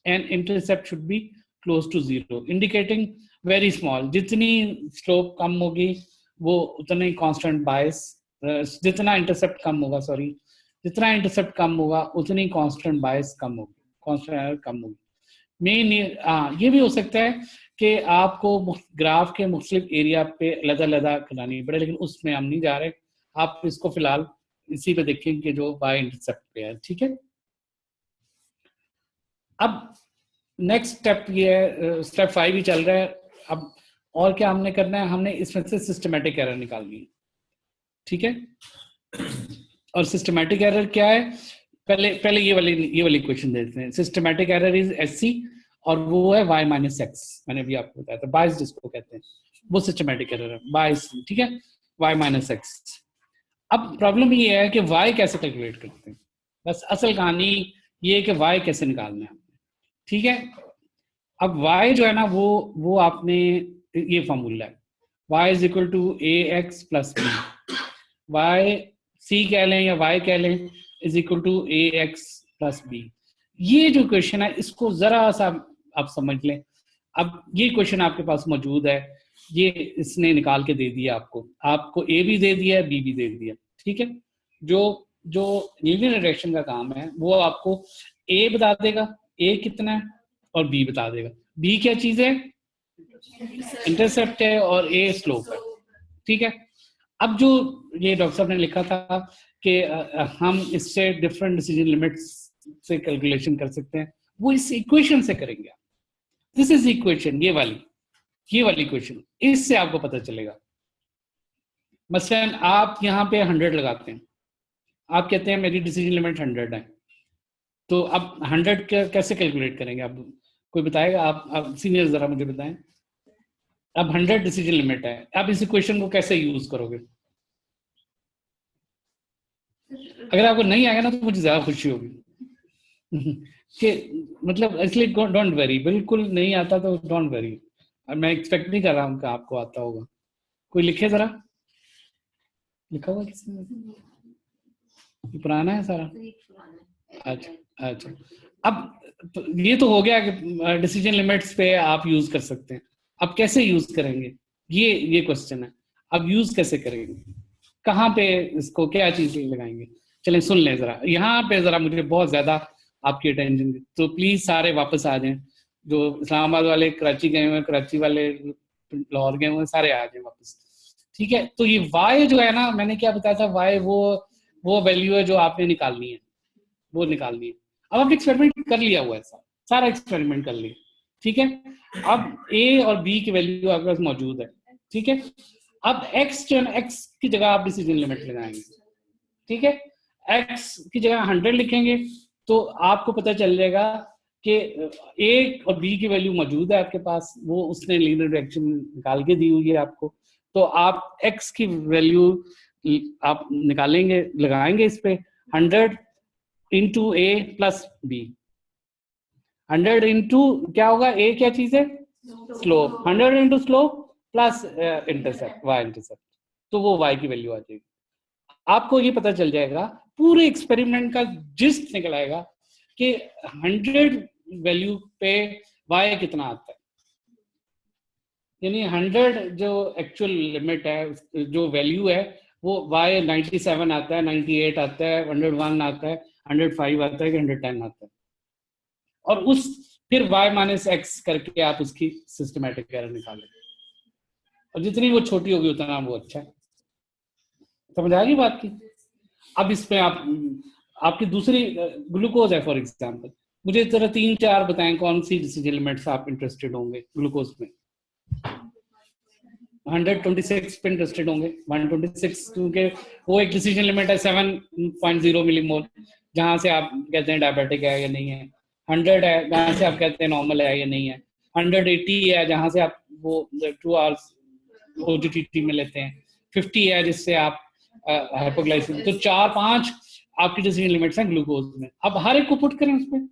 and intercept should be close to 0, indicating very small. जितनी स्लोप कम होगी वो उतना ही कांस्टेंट बायस, जितना इंटरसेप्ट कम होगा, सॉरी, जितना इंटरसेप्ट कम होगा उतनी कांस्टेंट बायस कम होगी, कांस्टेंट एरर कम होगी। मेन ये भी हो सकता है कि आपको ग्राफ के मुख्तलिफ एरिया पे अलग-अलग करानी पड़े, लेकिन उसमें हम नहीं जा रहे। आप इसको फिलहाल इसी पे देखेंगे जो वाई इंटरसेप्ट पे है। ठीक है, अब नेक्स्ट स्टेप ये है, स्टेप 5 ही चल रहा है। अब और क्या हमने करना है, हमने इसमें से सिस्टमैटिक एरर निकालनी है। ठीक है, और सिस्टमैटिक एरर क्या है, पहले ये वाली क्वेश्चन देते हैं। सिस्टमैटिक एरर इज एससी और वो है y माइनस एक्स, मैंने भी आपको बताया था, बायस जिसको कहते हैं, वो सिस्टमैटिक एरर है, बायस। ठीक है, y माइनस एक्स। अब प्रॉब्लम ये है कि y कैसे कैलकुलेट करते हैं, बस असल कहानी ये है कि y कैसे निकालना है। ठीक है, अब y जो है ना वो आपने, ये फॉर्मूला है, y is equal to a x plus b, y c कह लें या y कह लें, is equal to a x plus b. ये जो क्वेश्चन है इसको जरा सा आप समझ लें। अब ये क्वेश्चन आपके पास मौजूद है, ये इसने निकाल के दे दिया आपको ए भी दे दिया है, बी भी दे दिया। ठीक है, जो लीनियर रिग्रेशन का काम है वो आपको ए बता देगा, ए कितना है, और बी बता देगा। बी क्या चीज है, इंटरसेप्ट है, और ए स्लोप है। ठीक है, अब जो ये डॉक्टर साहब ने लिखा था कि हम इससे डिफरेंट डिसीजन लिमिट्स से कैलकुलेशन कर सकते हैं, वो इस इक्वेशन से करेंगे। दिस इज इक्वेशन, ये वाली इक्वेशन, इससे आपको पता चलेगा। मसलन आप यहाँ पे 100 लगाते हैं, आप कहते हैं मेरी डिसीजन लिमिट 100 है, तो अब 100 कैसे कैलकुलेट करेंगे आप, कोई बताएगा? आप सीनियर जरा मुझे बताएं। अब 100 डिसीजन लिमिट है, आप इस इक्वेशन को कैसे यूज करोगे? अगर आपको नहीं आएगा ना तो मुझे ज्यादा खुशी होगी कि मतलब, इसलिए डोंट वरी, बिल्कुल नहीं आता तो डोंट वरी। मैं एक्सपेक्ट नहीं कर रहा हूँ कि आपको आता होगा। कोई लिखे जरा, लिखा हुआ किसी ने? पुराना है सारा? अच्छा, अब ये तो हो गया कि डिसीजन लिमिट्स पे आप यूज कर सकते हैं। अब कैसे यूज करेंगे, ये क्वेश्चन है। अब यूज कैसे करेंगे, कहाँ पे इसको क्या चीज लगाएंगे? चलें सुन लें जरा, यहाँ पे जरा मुझे बहुत ज्यादा आपकी अटेंशन, तो प्लीज सारे वापस आ जाएं। जो इस्लामाबाद वाले कराची गए हुए, कराची वाले लाहौर गए हुए, सारे आ जाएं वापस। ठीक है, तो ये वाई जो है ना, मैंने क्या बताया था, वाई वो वैल्यू है जो आपने निकालनी है, वो निकालनी है। अब आपने एक्सपेरिमेंट कर लिया हुआ है, सारा एक्सपेरिमेंट कर लिया। ठीक है, अब ए और बी की वैल्यू आपके पास मौजूद है। ठीक है, अब एक्स की जगह आप डिसीजन लिमिट लगाएंगे। ठीक है, एक्स की जगह 100 लिखेंगे तो आपको पता चल जाएगा कि ए और बी की वैल्यू मौजूद है आपके पास, वो उसने लीनियर रिएक्शन निकाल के दी हुई है आपको। तो आप एक्स की वैल्यू आप निकालेंगे, लगाएंगे इस पे 100 into a plus b. 100 into क्या होगा, ए क्या चीज है, slope, 100 into slope plus intercept, y intercept, तो वो वाई की वैल्यू आ जाएगी। आपको ये पता चल जाएगा, पूरे एक्सपेरिमेंट का जिस्ट निकल आएगा कि 100 वैल्यू पे वाई कितना आता है। यानी 100 जो एक्चुअल लिमिट है, जो वैल्यू है, वो वाई 97 आता है, 98 आता है, 101 आता है, 105 आता है, 110 आता है, और उस फिर y माइनस एक्स करके आप उसकी सिस्टमैटिक एरर निकालेंगे, और जितनी वो छोटी होगी उतना वो अच्छा है। समझ आ गई बात की? अब इसमें आपकी दूसरी ग्लूकोज है फॉर एग्जांपल, मुझे जरा 3-4 बताएं कौन सी डिसीजन लिमिट्स आप इंटरेस्टेड होंगे ग्लूकोज में? 126 पे इंटरेस्टेड होंगे, 126, क्योंकि वो एक डिसीजन लिमिट है 7.0 मिलीमोल, जहां से आप कहते हैं डायबिटिक है या नहीं है। 100 है जहां से आप कहते हैं नॉर्मल है या नहीं है। 180 है जहां से आप वो 2 आवर्स OGTT में लेते हैं। 50 है जिससे आप हाइपोग्लाइसेमिक। तो 4-5 आपकी डिसीजन लिमिट्स हैं ग्लूकोज में। अब हर एक को पुट करें उसमें,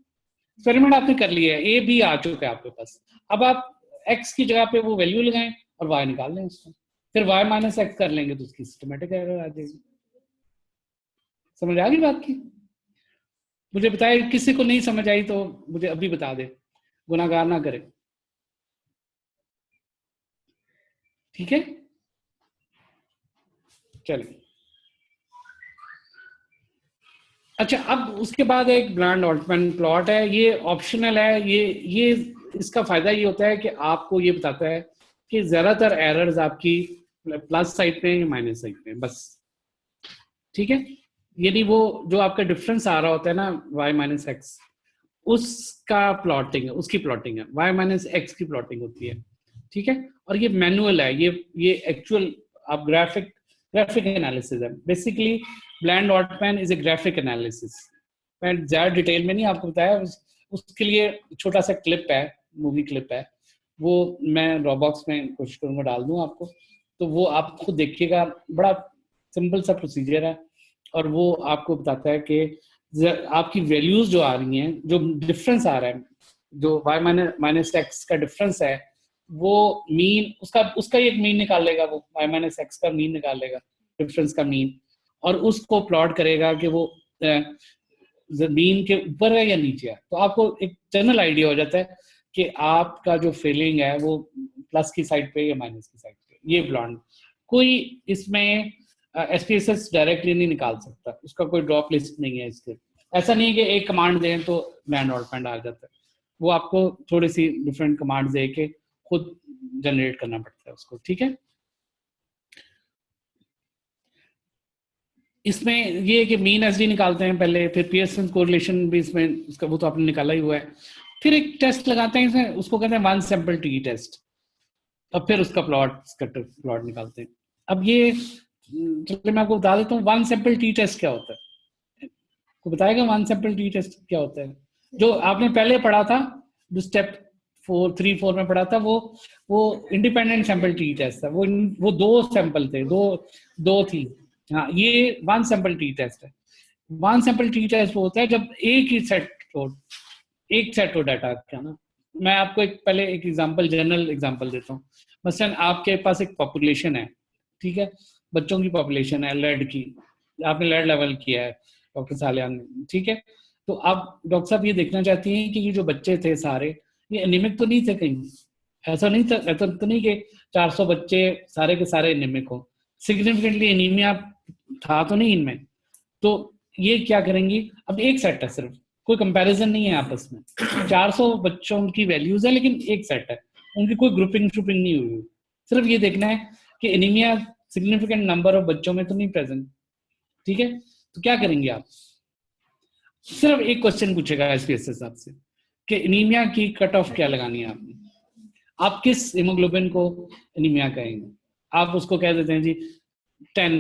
एक्सपेरिमेंट आपने कर लिया है, ए बी आ चुका है आपके पास, अब आप एक्स की जगह पे वो वैल्यू लगाएं और वाई निकाल लें उसको, फिर वाई माइनस एक्स कर लेंगे तो उसकी सिस्टमेटिक एरर आ जाएगी। समझ आ गई बात की? मुझे बताए, किसी को नहीं समझ आई तो मुझे अभी बता दे, गुनाहगार ना करे, ठीक है? चलिए, अच्छा, अब उसके बाद एक ब्लांड ऑल्टमैन प्लॉट है, ये ऑप्शनल है, ये इसका फायदा ये होता है कि आपको ये बताता है कि ज्यादातर एरर्स आपकी प्लस साइड पे या माइनस साइड पे, बस, ठीक है? यानी वो जो आपका डिफरेंस आ रहा होता है ना y माइनस एक्स, उसका प्लॉटिंग है, उसकी प्लॉटिंग है, y माइनस एक्स की प्लॉटिंग होती है, ठीक है? और ये मैनुअल है, ये एक्चुअल आप ग्राफिक एनालिसिस है basically. Bland Altman is a graphic analysis. मैं ज्यादा डिटेल में नहीं आपको बताया, उसके लिए छोटा सा क्लिप है, मूवी क्लिप है, वो मैं ड्रॉपबॉक्स में कोशिश करूंगा डाल दूं आपको, तो वो आप खुद देखिएगा, बड़ा सिंपल सा प्रोसीजर है, और वो आपको बताता है कि आपकी वैल्यूज जो आ रही हैं, जो डिफरेंस आ रहा है, जो y माइनस एक्स का डिफरेंस है, वो मीन उसका एक मीन निकाल लेगा, वो y माइनस एक्स का मीन निकाल लेगा, डिफरेंस का मीन, और उसको प्लॉट करेगा कि वो मीन के ऊपर है या नीचे है। तो आपको एक जनरल आइडिया हो जाता है कि आपका जो फीलिंग है वो प्लस की साइड पे या माइनस की साइड पे। ये ब्लॉन्ड, कोई इसमें SPSS डायरेक्टली नहीं निकाल सकता, उसका कोई ड्रॉप लिस्ट नहीं है इसके। ऐसा नहीं है कि एक कमांड दें तो ब्लैंड ऑल्टमैन आ जाता है, वो आपको थोड़ी सी डिफरेंट कमांड दे के खुद जनरेट करना पड़ता है उसको, ठीक है? इसमें ये है कि मीन एसडी निकालते हैं पहले, फिर पियर्सन कोरिलेशन भी इसमें उसका वो तो आपने निकाला ही हुआ है, फिर एक टेस्ट लगाते हैं इसमें, उसको कहते हैं वन सैंपल टी टेस्ट, और फिर उसका प्लॉट निकालते हैं। अब ये चलिए मैं आपको बता देता हूँ वन सैंपल टी टेस्ट क्या होता है, को बताएगा वन सैंपल टी टेस्ट क्या होता है? जो आपने पहले पढ़ा था, जो स्टेप 3-4 में पढ़ा था, वो इंडिपेंडेंट सैंपल टी टेस्ट था, वो 2 सैंपल थे, दो थी। हाँ, ये वन सैंपल टी टेस्ट है। वन सैंपल टी टेस्ट वो होता है जब एक सेट हो डाटा का ना। मैं आपको पहले एक एग्जांपल, जनरल एग्जांपल देता हूँ। मसलन आपके पास एक पॉपुलेशन है, ठीक है, बच्चों की पॉपुलेशन है, लेड की, आपने लेड लेवल किया है डॉक्टर सालियान ने, ठीक है? तो आप डॉक्टर साहब ये देखना चाहती हैं कि ये जो बच्चे थे सारे, ये एनीमिक तो नहीं थे कहीं? ऐसा नहीं था, ऐसा तो नहीं कि 400 बच्चे सारे के सारे एनीमिक हो, सिग्निफिकेंटली एनीमिया था तो नहीं इनमें। तो ये क्या करेंगी, अब एक सेट है सिर्फ, कोई कंपैरिजन नहीं है आपस में, 400 बच्चों की वैल्यूज है लेकिन एक सेट है, उनकी कोई ग्रुपिंग शुपिंग नहीं हुई, सिर्फ ये देखना है कि एनीमिया सिग्निफिकेंट नंबर ऑफ बच्चों में तो नहीं प्रेजेंट, ठीक है? तो क्या करेंगे आप, सिर्फ एक क्वेश्चन पूछेगा SPSS आपसे कि एनीमिया की कट ऑफ क्या लगानी है आपने, आप किस हीमोग्लोबिन को एनीमिया कहेंगे? आप उसको कह देते हैं जी 10,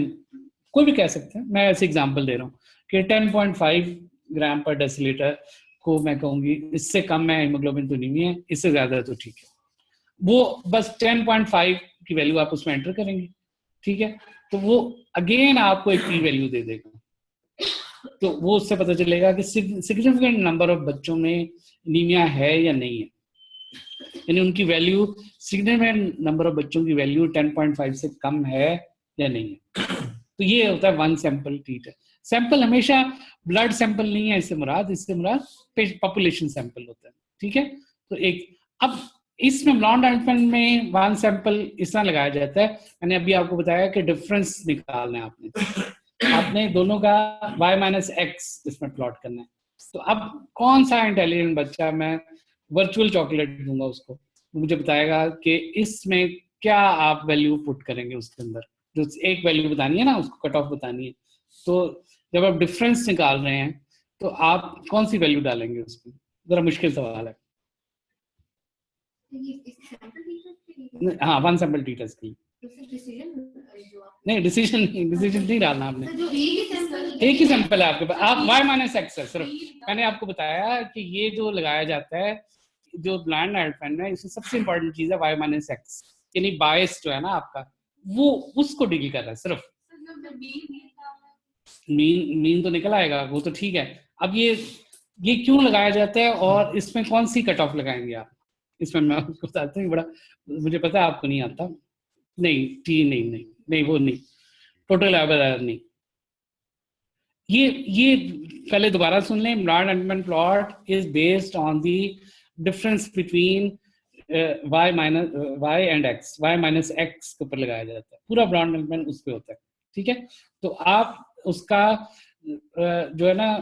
कोई भी कह सकते हैं, मैं ऐसे एग्जांपल दे रहा हूँ कि 10.5 ग्राम पर डेसीलीटर को मैं कहूंगी इससे कम है हीमोग्लोबिन तो एनीमिया है, इससे ज्यादा तो ठीक है। वो बस 10.5 की वैल्यू आप उसमें एंटर करेंगे, ठीक है? तो वो अगेन आपको एक की वैल्यू दे देगा, तो वो उससे पता चलेगा कि सिग्निफिकेंट नंबर ऑफ बच्चों में एनीमिया है या नहीं है, यानी उनकी वैल्यू, सिग्निफिकेंट नंबर ऑफ बच्चों की वैल्यू 10.5 से कम है या नहीं है। तो ये होता है one sample T test. Sample हमेशा ब्लड सैंपल नहीं है इससे मुराद पॉपुलेशन सैंपल होता है, ठीक है? तो एक, अब इसमें ब्लॉन्ड ऑल्टमैन में वन सैंपल इस तरह लगाया जाता है, मैंने अभी आपको बताया कि डिफरेंस निकालना है आपने दोनों का y माइनस एक्स इसमें प्लॉट करना है। तो अब कौन सा इंटेलिजेंट बच्चा, मैं वर्चुअल चॉकलेट दूंगा उसको, मुझे बताएगा कि इसमें क्या आप वैल्यू पुट करेंगे उसके अंदर, जो एक वैल्यू बतानी है ना, उसको कट ऑफ बतानी है। तो जब आप डिफरेंस निकाल रहे हैं तो आप कौन सी वैल्यू डालेंगे उसमें, जरा मुश्किल सवाल है। हाँ, वन सैंपल टी टेस्ट के लिए नहीं, डिसीजन नहीं डालना आपने, एक ही सैंपल है आपके पास, आप y माइनस एक्स है सिर्फ। मैंने आपको बताया कि ये जो लगाया जाता है, जो ब्लैंड ऑल्टमैन है, इसमें सबसे इंपॉर्टेंट चीज है y माइनस एक्स, यानी बायस जो है ना आपका, वो उसको डील कर रहा है सिर्फ। मीन तो निकल आएगा, वो तो ठीक है। अब ये ये क्यों लगाया जाता है और इसमें कौन सी कट ऑफ लगाएंगे आप? इसमें मैं आपको बताता हूँ, बड़ा मुझे पता है आपको नहीं आता। नहीं, टी नहीं वो नहीं, टोटल एवरेज नहीं। ये पहले दोबारा सुन लें। Bland Altman plot is based on the difference between y and x, y minus x के ऊपर लगाया जाता है। पूरा ब्लॉड-एंडमैन उस पे होता है, ठीक है। तो आप उसका जो है ना,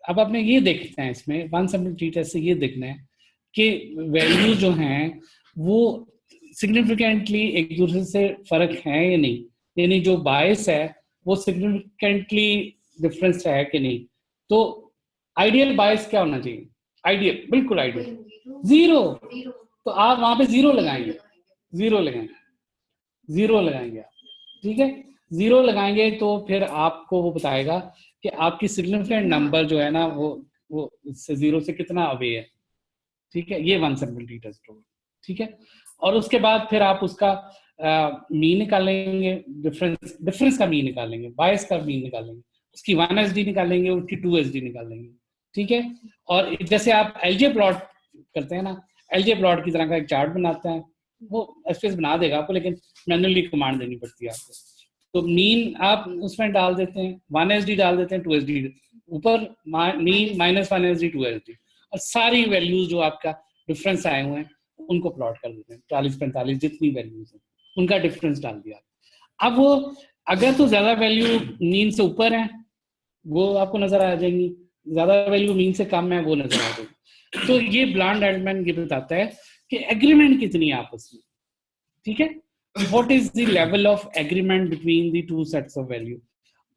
अब आपने ये देखना है इसमें वन सैंपल टेस्ट से ये देखना है कि वैल्यू जो हैं वो सिग्निफिकेंटली एक दूसरे से फर्क है या नहीं, यानी जो बायस है वो सिग्निफिकेंटली डिफरेंस है कि नहीं। तो आइडियल बायस क्या होना चाहिए? आइडियल, बिल्कुल आइडियल, जीरो। तो आप वहां पे जीरो लगाएंगे, जीरो लगाएंगे आप, ठीक है। जीरो लगाएंगे तो फिर आपको वो बताएगा कि आपकी सिग्निफिकेंट नंबर जो है ना वो इससे जीरो से कितना अवे है, ठीक है। ये वन सैंपल टेस्ट होगा, ठीक है। और उसके बाद फिर आप उसका मीन निकालेंगे, डिफरेंस का मीन निकालेंगे, बायस का मीन निकालेंगे, उसकी 1SD निकालेंगे, उसकी 2SD निकालेंगे, ठीक है। और जैसे आप एलजे प्लॉट करते हैं ना, एलजे प्लॉट की तरह का एक चार्ट बनाते हैं, वो एसपीएस बना देगा आपको, लेकिन मैन्युअली कमांड देनी पड़ती है आपको। तो मीन आप उसमें डाल देते हैं, 1SD डाल देते हैं, 2SD ऊपर, मीन माइनस 1SD 2SD, और सारी वैल्यूज जो आपका डिफरेंस आए हुए हैं उनको प्लॉट कर देते हैं, 40-45 जितनी वैल्यूज हैं उनका डिफरेंस डाल दिया। अब वो अगर तो ज्यादा वैल्यू मीन से ऊपर है वो आपको नजर आ जाएंगी, ज्यादा वैल्यू मीन से कम है वो नजर आ जाएगी। तो ये ब्लॉड-एंडमैन ये बताता है कि एग्रीमेंट कितनी है आपस में, ठीक है। What is the level of agreement between the two sets of value.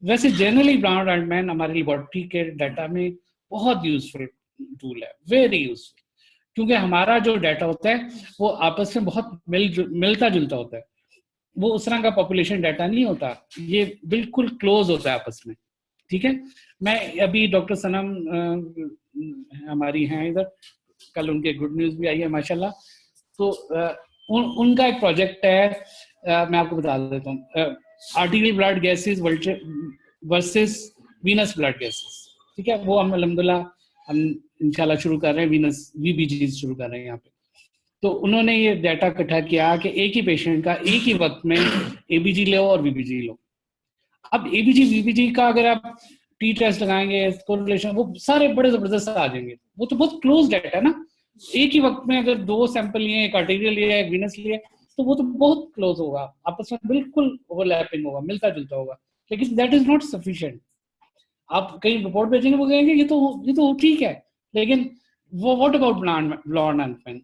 वैसे जनरली ब्लॉड-एंडमैन हमारे लेबोरेटरी के डाटा में बहुत यूजफुल टूल है, वेरी यूजफुल, क्योंकि हमारा जो डाटा होता है वो आपस में बहुत मिलता जुलता होता है। वो उस तरह का पॉपुलेशन डाटा नहीं होता, ये बिल्कुल क्लोज होता है आपस में, ठीक है। मैं अभी डॉक्टर सनम हमारी हैं इधर, कल उनके गुड न्यूज भी आई है माशाल्लाह। तो उनका एक प्रोजेक्ट है, मैं आपको बता देता हूँ, artificial blood gases versus venous blood gases, ठीक है। वो हम अल्हम्दुलिल्लाह हम इंशाल्लाह शुरू कर रहे हैं, वीनस VBG शुरू कर रहे हैं यहाँ पे। तो उन्होंने ये डाटा इकट्ठा किया कि एक ही पेशेंट का एक ही वक्त में ABG लो और VBG लो। अब ABG VBG का अगर आप टी टेस्ट लगाएंगे, कोरिलेशन, वो सारे बड़े जबरदस्त आ जाएंगे। वो तो बहुत क्लोज डाटा है ना, एक ही वक्त में अगर 2 सैंपल लिए, एक आर्टेरियल लिया, एक वीनस लिया, तो वो तो बहुत क्लोज होगा, आपस में बिल्कुल ओवरलैपिंग होगा, मिलता जुलता होगा। लेकिन दैट इज नॉट सफिशिएंट। आप कहीं रिपोर्ट भेजेंगे, वो कहेंगे ये तो ठीक है, लेकिन वो व्हाट अबाउट ब्लॉड-एंडमैन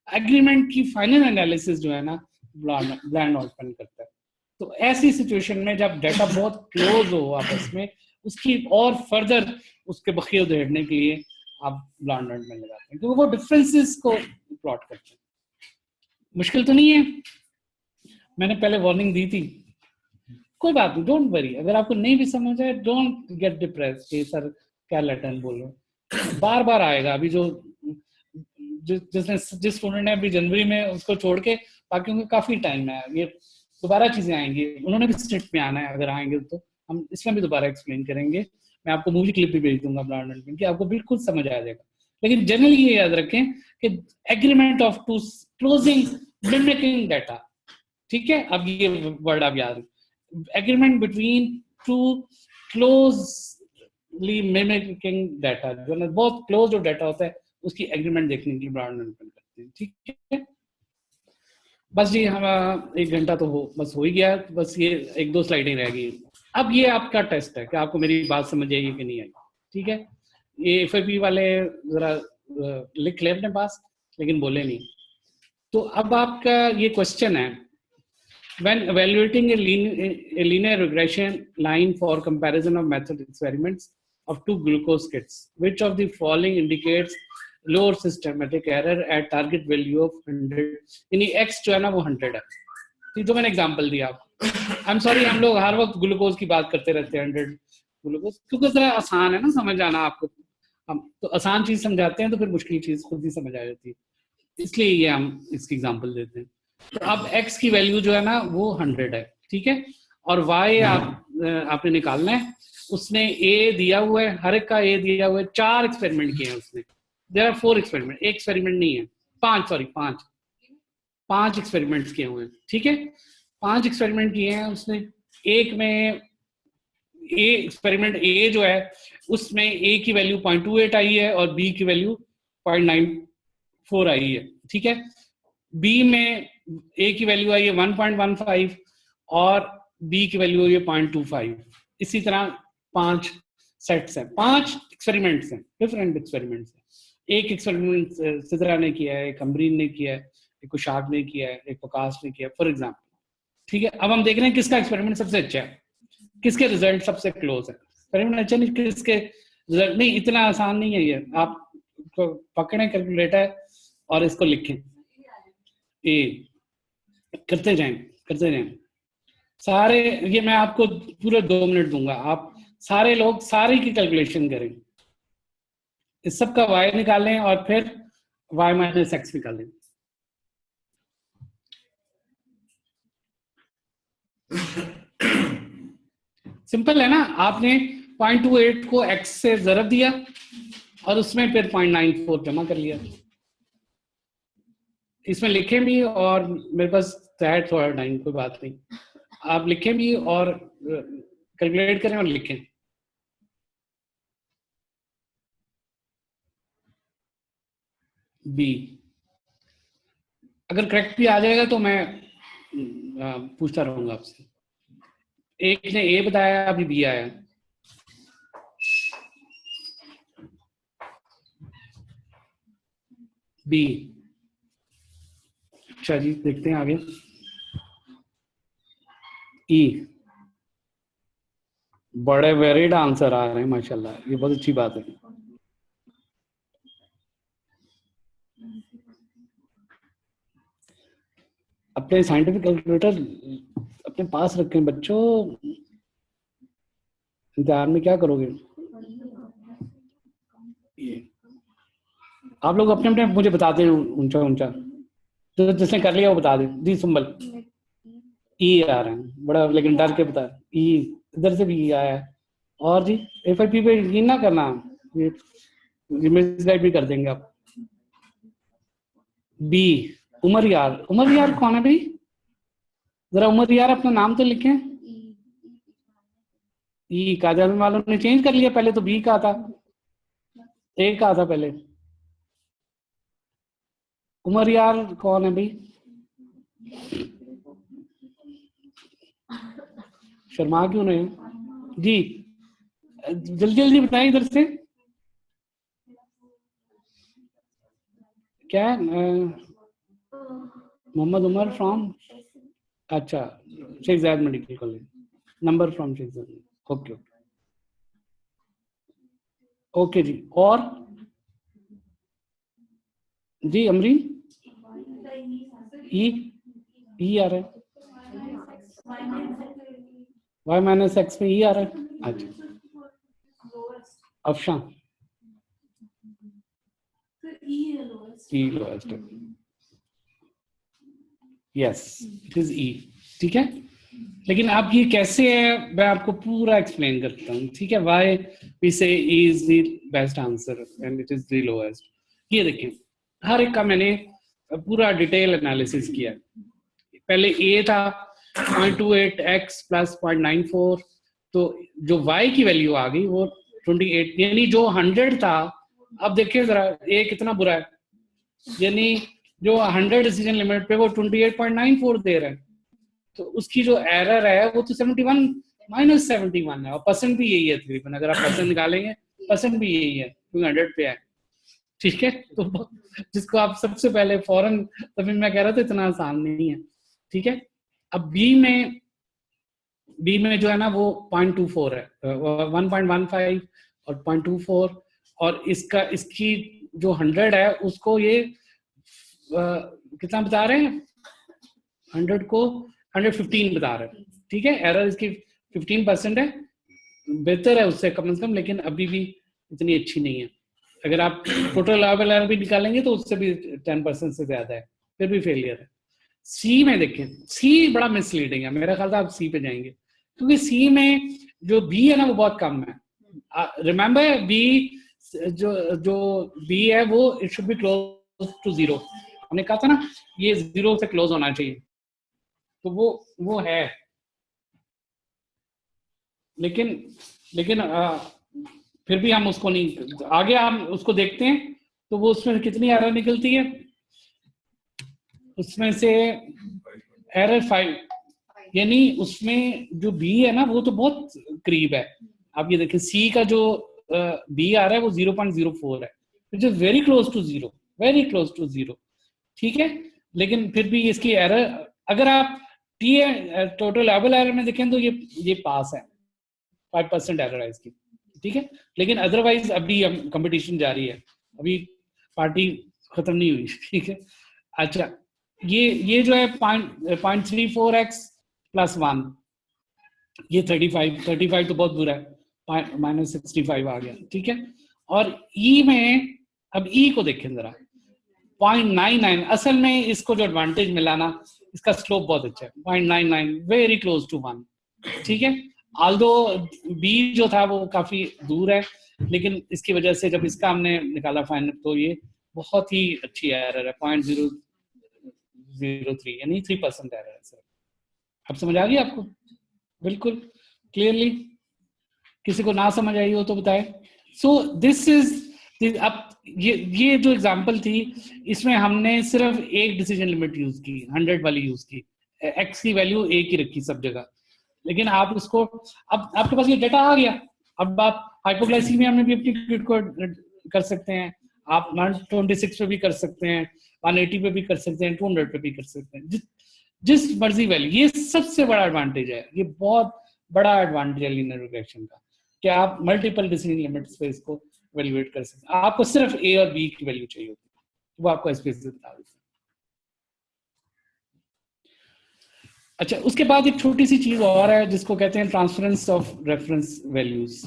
एग्रीमेंट की फाइनल एनालिसिस जो है ना ब्लॉड-एंडमैन करता है। तो ऐसी सिचुएशन में जब डाटा बहुत क्लोज हो आपस में, उसकी और फर्दर उसके बखिए उधेड़ने के लिए आप ब्लॉड-एंडमैन लगाते हैं, क्योंकि वो डिफरेंसेस को प्लॉट करते हैं। मुश्किल तो नहीं है, मैंने पहले वार्निंग दी थी, कोई बात नहीं, डोंट वरी। अगर आपको नहीं भी समझ आए, डोंट गेट डिप्रेस्ड कि सर क्या लैटिन बोल रहे, बार बार आएगा। अभी जिस स्टूडेंट ने अभी जनवरी में उसको छोड़ के, बाकी उनको काफी टाइम है, ये दोबारा चीजें आएंगी, उन्होंने भी स्ट्रिक्ट में आना है। अगर आएंगे तो हम इसमें भी दोबारा एक्सप्लेन करेंगे, मैं आपको मूवी क्लिप भी भेज दूंगा ब्लॉड-एंडमैन की, आपको बिल्कुल समझ आ जाएगा। लेकिन जनरली ये याद रखें कि agreement of two closing mimicking data, ठीक है। अब ये वर्ड आप याद रखें, agreement between two closely mimicking data, जो ना बहुत क्लोज जो डाटा होता है उसकी एग्रीमेंट देखने के लिए ब्लॉड-एंडमैन करते हैं, ठीक है। बस जी, हम 1 घंटा तो बस हो ही गया, बस ये 1-2 स्लाइडें रह गई। अब ये आपका टेस्ट है कि आपको मेरी बात समझ आई कि नहीं आई, ठीक है। ये FFP वाले जरा लिख ले अपने पास, लेकिन बोले नहीं। तो अब आपका ये क्वेश्चन है, when evaluating a linear regression line for comparison of method experiments of 2 glucose kits, which of the following indicates lower systematic error at target value of 100, यानी x जो है ना वो 100 है। तो जो मैंने एग्जांपल दिया आपको, आई एम सॉरी, हम लोग हर वक्त ग्लूकोज की बात करते रहते हैं, 100 ग्लूकोज, क्योंकि जरा आसान है ना समझ आना आपको। हम तो आसान चीज समझाते हैं तो फिर मुश्किल चीज खुद ही समझ आ जाती है, इसलिए ये हम इसकी एग्जांपल देते हैं। तो अब x की वैल्यू जो है ना वो 100 है, ठीक है। और y आपने निकालना है। उसने ए दिया हुआ है, हर एक का ए दिया हुआ है, 4 एक्सपेरिमेंट किए हैं उसने। देयर आर 4 एक्सपेरिमेंट, एक एक्सपेरिमेंट नहीं है, 5 एक्सपेरिमेंट्स किए हुए हैं, ठीक है। 5 एक्सपेरिमेंट किए हैं उसने। एक में ए एक्सपेरिमेंट ए जो है उसमें ए की वैल्यू 0.28 आई है और बी की वैल्यू 0.94 आई है, ठीक है। बी में ए की वैल्यू आई है 1.15 और बी की वैल्यू आई है 0.25। इसी तरह 5 सेट्स हैं, 5 एक्सपेरिमेंट्स हैं, डिफरेंट एक्सपेरिमेंट्स हैं। एक एक्सपेरिमेंट सिद्रा ने किया है, एक अमरीन ने किया है, एक कुशाग ने किया है, एक प्रकाश ने किया है, फॉर एग्जाम्पल, ठीक है। अब हम देख रहे हैं किसका एक्सपेरिमेंट सबसे अच्छा है, किसके रिजल्ट सबसे क्लोज है। एक्सपेरिमेंट अच्छा नहीं, किसके रिजल्ट नहीं, इतना आसान नहीं है ये। आप पकड़ें कैलकुलेटर और इसको लिखें, ए करते जाएं सारे। ये मैं आपको पूरे 2 मिनट दूंगा, आप सारे लोग सारे की कैलकुलेशन करें, इस सब का y निकालें और फिर y माइनस एक्स निकालें। सिंपल है ना, आपने 0.28 को x से ज़रब दिया और उसमें फिर 0.94 जमा कर लिया। इसमें लिखें भी, और मेरे पास है थोड़ा टाइम, कोई बात नहीं, आप लिखें भी और कैलकुलेट करें और लिखें। बी अगर करेक्ट भी आ जाएगा तो मैं पूछता रहूंगा आपसे। एक ने ए बताया, अभी बी आया। बी, अच्छा जी, देखते हैं आगे। ई, बड़े वेरिड आंसर आ रहे हैं माशाल्लाह, ये बहुत अच्छी बात है। अपने साइंटिफिक कैलकुलेटर अपने पास रखें बच्चों, इंतजार में क्या करोगे। ये आप लोग अपने अपने मुझे बता दें, ऊंचा ऊंचा जो जिसने कर लिया वो बता दे। जी सिंबल ई आ रहा है, बड़ा लेकिन डर के बता। ई इधर से भी ई आया है। और जी FIP पे यकीन ना करना, ये मिसगाइड भी कर देंगे आप। बी उमर यार कौन है भाई, जरा उमर यार अपना नाम तो लिखें। ई काजल वालों ने चेंज कर लिया, पहले तो बी का था, ए का था पहले। उमर यार कौन है भाई, शर्मा क्यों नहीं जी, जल्दी जल्दी बताएं इधर से क्या है। मोहम्मद उमर फ्रॉम, अच्छा, Sheikh Zayed medical college, number from Sheikh Zayed. Okay okay जी। और जी अमरीन, ई आ रहा है, y माइनस एक्स में ई आ रहा है। अच्छा अफशान, ई लोएस्ट, यस इट इज ई, ठीक है। लेकिन आप ये कैसे है मैं आपको पूरा एक्सप्लेन करता हूँ, ठीक है। वाई वी से E is the best answer and it is the lowest. ये देखें, हर एक का मैंने पूरा डिटेल एनालिसिस किया। पहले ए था 0.28x प्लस 0.94, तो जो y की वैल्यू आ गई वो 28, यानी जो 100 था। अब देखिए जरा ए कितना बुरा है, यानी जो 100 डिसीजन लिमिट पे वो 28.94 दे रहा है, तो उसकी जो एरर है वो तो 71 माइनस 71 है, और परसेंट भी यही है तकरीबन। अगर आप परसेंट निकालेंगे परसेंट भी यही है क्योंकि 100 पे है, ठीक है। तो जिसको आप सबसे पहले फौरन, तभी मैं कह रहा था इतना आसान नहीं है, ठीक है। अब बी में जो है ना वो 0.24 है, 1.15 और 0.24, और इसकी जो 100 है उसको ये कितना बता रहे हैं, 100 को 115 बता रहे हैं, ठीक है। एरर इसकी 15% है, बेहतर है उससे कम से कम, लेकिन अभी भी इतनी अच्छी नहीं है। अगर आप टोटल लाएबल एरर भी निकालेंगे तो उससे भी 10% से ज्यादा है, फिर भी फेलियर है। सी में देखें, सी बड़ा मिसलीडिंग है, मेरा ख्याल था आप सी पे जाएंगे, क्योंकि सी में जो बी है ना वो बहुत कम है. रिमेंबर बी, जो बी है वो it should be close to 0. हमने कहा था ना ये 0 से क्लोज होना चाहिए, तो वो है. लेकिन फिर भी हम उसको नहीं, आगे हम उसको देखते हैं. तो वो उसमें कितनी एरर निकलती है, उसमें से एरर 5, यानी उसमें जो बी है ना वो तो बहुत करीब है. आप ये देखें सी का जो बी आ रहा है वो 0.04 है, which is very close to 0, very close to 0. ठीक है, लेकिन फिर भी इसकी एरर, अगर आप टी टोटल लेवल एरर में देखें तो ये पास है, 5% एरर है इसकी. ठीक है, लेकिन अदरवाइज अभी हम कंपटीशन जारी है, अभी पार्टी खत्म नहीं हुई. ठीक है, अच्छा ये जो है 0.34x + 1, ये 35 तो बहुत बुरा है, -65 आ गया. ठीक है, और ई में, अब ई को देखें जरा, 0.99. असल में इसको जो एडवांटेज मिला ना, इसका स्लोप बहुत अच्छा है, 0.99, वेरी क्लोज टू 1. ठीक है, आल्दो बी जो था वो काफी दूर है, लेकिन इसकी वजह से जब इसका हमने निकाला फाइनल तो ये बहुत ही अच्छी एरर है, 0.003, यानी 3% एरर है सर. अब समझ आ गई आपको बिल्कुल क्लियरली? किसी को ना समझ आई हो तो बताए. सो दिस इज, अब ये जो एग्जांपल थी इसमें हमने सिर्फ एक डिसीजन लिमिट यूज की, 100 वाली यूज की, एक्स की वैल्यू एक ही रखी सब जगह. लेकिन आप इसको, अब आपके पास ये डेटा आ गया, अब आप हाइपोग्लाइसीमिया में भी अपनी किट को कर सकते हैं, आप 126 पे भी कर सकते हैं, 180 पे भी कर सकते हैं, 200 पे भी कर सकते हैं, जिस मर्जी वैल्यू. ये सबसे बड़ा एडवांटेज है, ये बहुत बड़ा एडवांटेज है लीनियर रिग्रेशन का, कि आप मल्टीपल डिसीजन लिमिट्स पे इसको वैल्यूएट कर सकते हैं. आपको सिर्फ ए और बी की वैल्यू चाहिए होती है, वो आपको एसपीएस से बता देते हैं. अच्छा, उसके बाद एक छोटी सी चीज और है जिसको कहते हैं ट्रांसफरेंस ऑफ रेफरेंस वैल्यूज.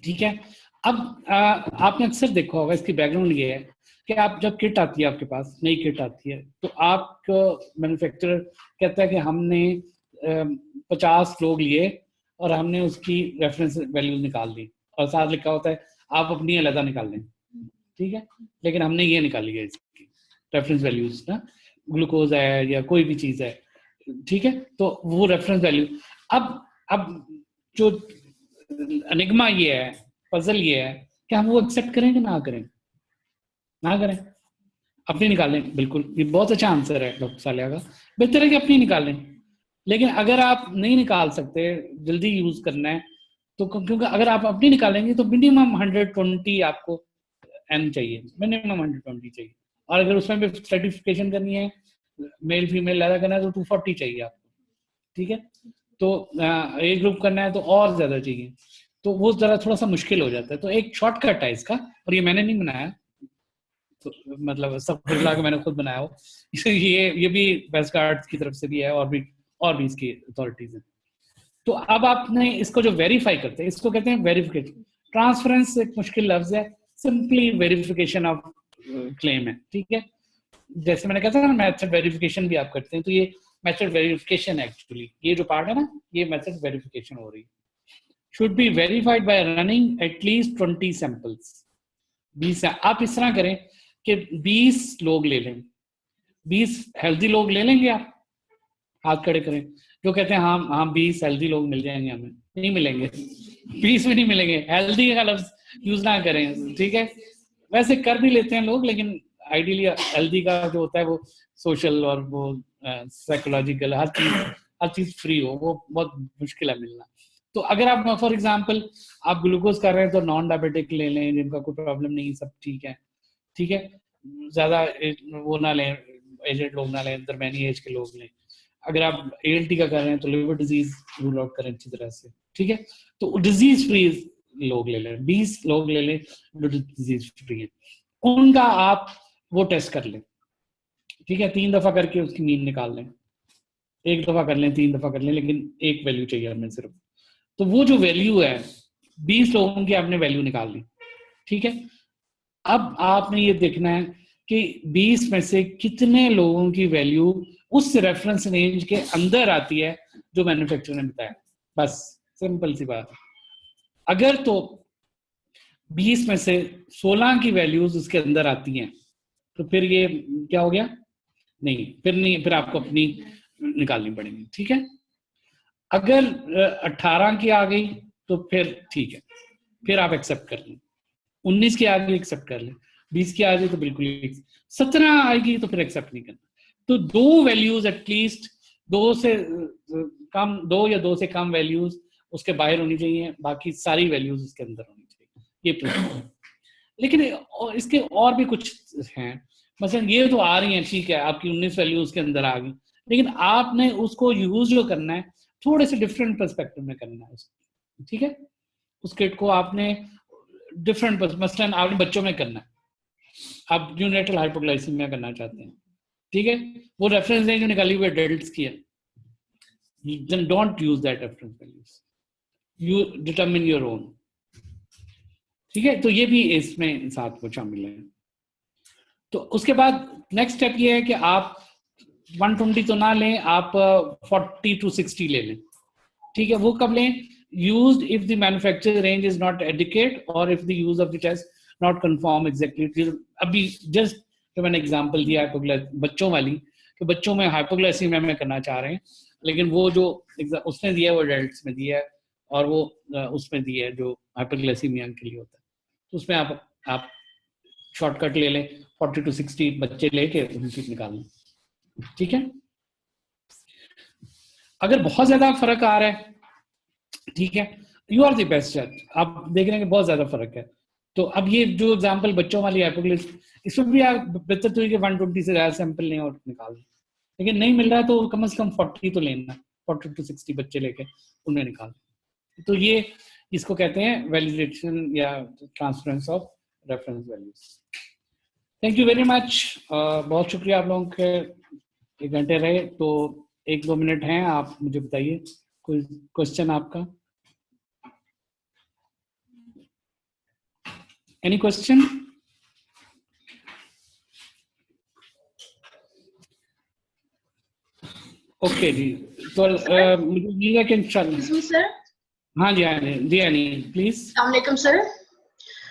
ठीक है, अब आपने अक्सर देखा होगा, इसकी बैकग्राउंड ये है कि आप जब किट आती है, आपके पास नई किट आती है, तो आपको मैन्युफैक्चरर कहता है कि हमने 50 लोग लिए और हमने उसकी रेफरेंस वैल्यूज निकाल ली, और साथ लिखा होता है आप अपनी अलग निकाल लें. ठीक है, लेकिन हमने ये निकाली है इसकी रेफरेंस वैल्यूज ना, ग्लूकोज है या कोई भी चीज है. ठीक है, तो वो रेफरेंस वैल्यू, अब जो एनिग्मा ये है, पजल ये है कि हम वो एक्सेप्ट करें कि ना करें. ना करें, अपनी निकालें. बिल्कुल, ये बहुत अच्छा आंसर है डॉक्टर सालिया का, बेहतर है कि अपनी निकालें. लेकिन अगर आप नहीं निकाल सकते, जल्दी यूज करना है, तो क्योंकि अगर आप अपनी निकालेंगे तो मिनिमम 120 आपको एन चाहिए, मिनिमम 120 चाहिए. और अगर उसमें भी सर्टिफिकेशन करनी है, मेल फीमेल ज़्यादा करना है तो 240 चाहिए आपको. ठीक है, तो ए ग्रुप करना है तो और ज्यादा चाहिए, तो वो जरा थोड़ा सा मुश्किल हो जाता है. तो एक शॉर्टकट है इसका, और ये मैंने नहीं बनाया, तो मतलब सब मिला के मैंने खुद बनाया हो. ये भी वेस्ट गार्ड की तरफ से भी है, और भी इसकी अथॉरिटीज हैं. तो अब आपने इसको जो वेरीफाई करते हैं, इसको कहते हैं वेरिफिकेशन. ट्रांसफरेंस एक मुश्किल लफ्ज है, सिंपली वेरिफिकेशन ऑफ क्लेम है. ठीक है, जैसे मैंने कहा था ना मेथड वेरिफिकेशन भी आप करते हैं, तो ये मेथड वेरिफिकेशन एक्चुअली, ये जो पार्ट है ना, ये मेथड वेरिफिकेशन हो रही है. Should be verified bye running at least 20 samples. 20, आप इस तरह करें कि 20 लोग ले लें, 20 हेल्दी लोग ले लेंगे. आप हाथ खड़े करें जो कहते हैं हाँ 20 हेल्दी लोग मिल जाएंगे. हमें नहीं मिलेंगे, 20 में नहीं मिलेंगे. हेल्दी का लफ्ज यूज ना करें. ठीक है, वैसे कर भी लेते हैं लोग, लेकिन आइडियली हेल्दी का जो होता है वो सोशल और वो साइकोलॉजिकल, हर चीज फ्री हो, वो बहुत मुश्किल है मिलना. तो अगर आप फॉर एग्जांपल आप ग्लूकोज कर रहे हैं तो नॉन डायबिटिक ले लें, जिनका कोई प्रॉब्लम नहीं, सब ठीक है. ठीक है, ज्यादा वो ना लें, एजेड लोग ना लें, दरमियानी एज के लोग लें. अगर आप ALT का कर रहे हैं तो लिवर डिजीज रूल आउट करें अच्छी तरह से. ठीक है, तो डिजीज फ्री लोग ले लें, 20 लोग ले लें जो डिजीज फ्री है, उनका आप वो टेस्ट कर लें. ठीक है, 3 दफा करके उसकी मीन निकाल लें. 1 दफा कर लें, 3 दफा कर लें, लेकिन एक वैल्यू चाहिए हमें सिर्फ. तो वो जो वैल्यू है, 20 लोगों की आपने वैल्यू निकाल ली. ठीक है, अब आपने ये देखना है कि 20 में से कितने लोगों की वैल्यू उस रेफरेंस रेंज के अंदर आती है जो मैन्युफैक्चरर ने बताया. बस सिंपल सी बात। अगर तो 20 में से 16 की वैल्यूज उसके अंदर आती हैं तो फिर ये क्या हो गया? नहीं, फिर आपको अपनी निकालनी पड़ेगी, ठीक है। अगर 18 की आ गई तो फिर ठीक है, फिर आप एक्सेप्ट कर लें। 19 की आ गई एक्सेप्ट कर लें, 20 की आ गई तो बिल्कुल ही, 17 आएगी तो फिर एक्सेप्ट नहीं करना। तो दो वैल्यूज एटलीस्ट, दो या दो से कम वैल्यूज उसके बाहर होनी चाहिए, बाकी सारी वैल्यूज उसके अंदर होनी चाहिए, ये प्रिंसिपल। लेकिन इसके और भी कुछ हैं, मसलन ये तो आ रही हैं, ठीक है, आपकी 19 वैल्यू उसके अंदर आ गई, लेकिन आपने उसको यूज जो करना है थोड़े से डिफरेंट पर्सपेक्टिव में करना है, ठीक है। उस किट को आपने डिफरेंट, मसलन आपने बच्चों में करना है, आप न्यूनेटल हाइपोग्लाइसीमिया करना चाहते हैं, ठीक है, वो रेफरेंस रेंज जो निकाली हुई एडल्ट्स की है, then don't use that reference values, you determine your own, ठीक है। तो ये भी इसमें साथ वो शामिल है। तो उसके बाद नेक्स्ट स्टेप ये है कि आप 120 तो ना लें, आप 40 to 60 ले लें, ठीक है। वो कब लें? used if the manufacturer range is not adequate or if the use of the test not conform exactly। अभी जस्ट जो मैंने एग्जांपल दिया बच्चों वाली, कि बच्चों में हाइपोग्लाइसीमिया में करना चाह रहे हैं, लेकिन वो जो उसने दिया है वो एडल्ट्स में दिया है, और वो उसमें दिया है जो हाइपोग्लाइसीमिया के लिए होता है, तो उसमें आप शॉर्टकट ले लें, 40 to 60 बच्चे लेके उनकी निकाल लें, ठीक है। अगर बहुत ज्यादा फर्क आ रहा है, ठीक है, यू आर द बेस्ट जज, आप देख रहे हैं कि बहुत ज्यादा फर्क है, तो अब ये जो एग्जांपल बच्चों वाली हाइपोग्लाइस, इसमें भी आप बेहतर तो है कि 120 से ज्यादा सैंपल लें और निकाल, लेकिन नहीं मिल रहा है तो कम से कम 40 तो लेना, 40 to 60 बच्चे लेके उनमें निकाल। तो ये इसको कहते हैं वैलिडेशन या transference of reference values. Thank you very much, बहुत शुक्रिया आप लोगों के, 1 घंटे रहे, तो 1-2 मिनट हैं, आप मुझे बताइए कोई क्वेश्चन आपका, एनी क्वेश्चन? ओके जी, तो मुझे उम्मीद है कि इंशाल्लाह। सर, हाँ जी, हाँ जी, यानी प्लीज। अस्सलामुअलैकुम सर।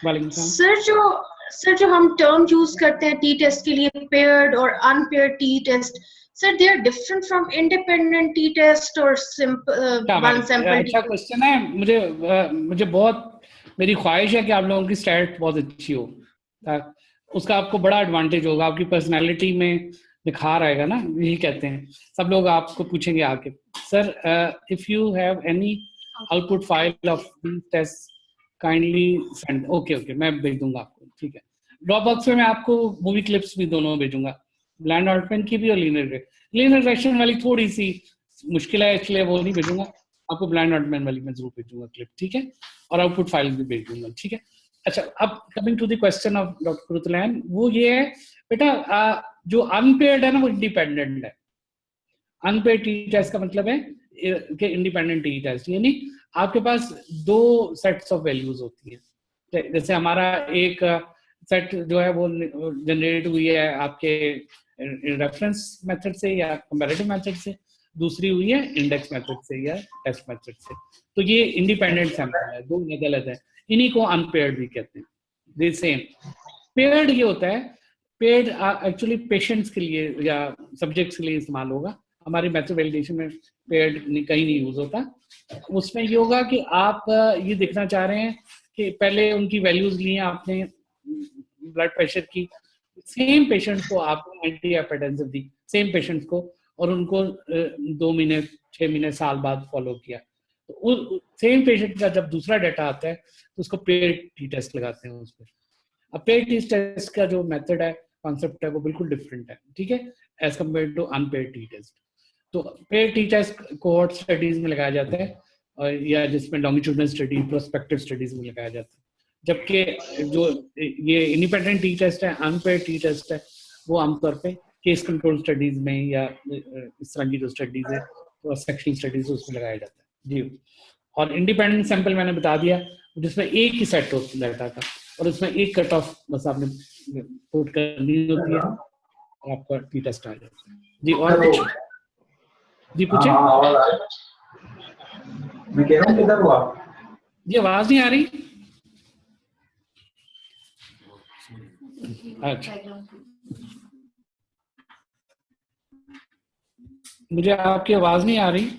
वालेकुम सलाम। सर जो हम टर्म यूज करते हैं टी टेस्ट के लिए, पेयर्ड और unpaired T test, sir they are different from independent T test और वन सैंपल? अच्छा क्वेश्चन है, मुझे बहुत, मेरी ख्वाहिश है कि आप लोगों की स्टैट बहुत अच्छी हो, उसका आपको बड़ा एडवांटेज होगा, आपकी पर्सनालिटी में निखार आएगा ना, यही कहते हैं सब लोग आपको पूछेंगे आके, sir if you have any output file of test kindly send. Okay, मैं भेज दूंगा आपको, ठीक है। ड्रॉप बॉक्स में मैं आपको मूवी क्लिप्स भी दोनों भेजूंगा, ब्लाइंड ऑल्टमैन की भी और लीनियर रिग्रेशन वाली थोड़ी सी मुश्किल है, इसलिए वो नहीं भेजूंगा आपको, ब्लाइंड ऑल्टमैन वाली मैं जरूर भेजूंगा क्लिप, ठीक है, और आउटपुट फाइल भी भेज दूंगा, ठीक है। अच्छा, अब coming to the question of doctor Qurratulain, वो ये है बेटा, जो अनपेयर्ड है ना वो इंडिपेंडेंट है। अनपेयर्ड टी टेस्ट का मतलब है कि इंडिपेंडेंट टी टेस्ट, यानी आपके पास 2 सेट्स ऑफ वैल्यूज होती है, जैसे हमारा एक सेट जो है वो जनरेट हुई है आपके रेफरेंस मेथड से या कंपैरेटिव मेथड से, दूसरी हुई है इंडेक्स मेथड से या टेस्ट मेथड से, तो ये इंडिपेंडेंट सैंपल है, 2 अलग है, इन्हीं को अनपेयर्ड भी कहते हैं। द सेम पेयर्ड ये होता है, पेयर्ड एक्चुअली पेशेंट्स के लिए या सब्जेक्ट्स के लिए इस्तेमाल होगा, हमारी मेथड वैलिडेशन में पेयर्ड कहीं नहीं यूज होता। उसमें ये होगा कि आप ये देखना चाह रहे हैं कि पहले उनकी वैल्यूज ली हैं आपने ब्लड प्रेशर की, सेम पेशेंट्स को आपने एंटी हाइपरटेंसिव दी, सेम पेशेंट्स को, और उनको 2 महीने 6 महीने साल बाद फॉलो किया, तो सेम पेशेंट का जब दूसरा डाटा आता है तो उसको पेयर्ड टी टेस्ट लगाते हैं उस पर। अब पेयर्ड टी टेस्ट का जो मेथड है, कॉन्सेप्ट है, वो बिल्कुल डिफरेंट है, ठीक है, as compare to unpaired T test. तो paired T test cohort studies में लगाया जाता है, और या जिसमें लॉन्गिट्यूडनल स्टडी, प्रोस्पेक्टिव स्टडीज में लगाया जाता है, जबकि जो ये इंडिपेंडेंट टी टेस्ट है, अनपेयर्ड टी टेस्ट है, वो आमतौर पे केस कंट्रोल स्टडीज में या इस तरह की जो स्टडीज है, तो सेक्शनल स्टडीज उसमें लगाया जाता है जी। और इंडिपेंडेंट सैंपल मैंने बता दिया, जिसमें एक ही सेट होता है डाटा का, और उसमें एक कट ऑफ बस आपने पुट करनी होती है, आपका टी टेस्ट आ जाता है जी। और कुछ जी पूछे? विकेंद्र किधर हुआ? ये आवाज नहीं आ रही? अच्छा, मुझे आपकी आवाज नहीं आ रही।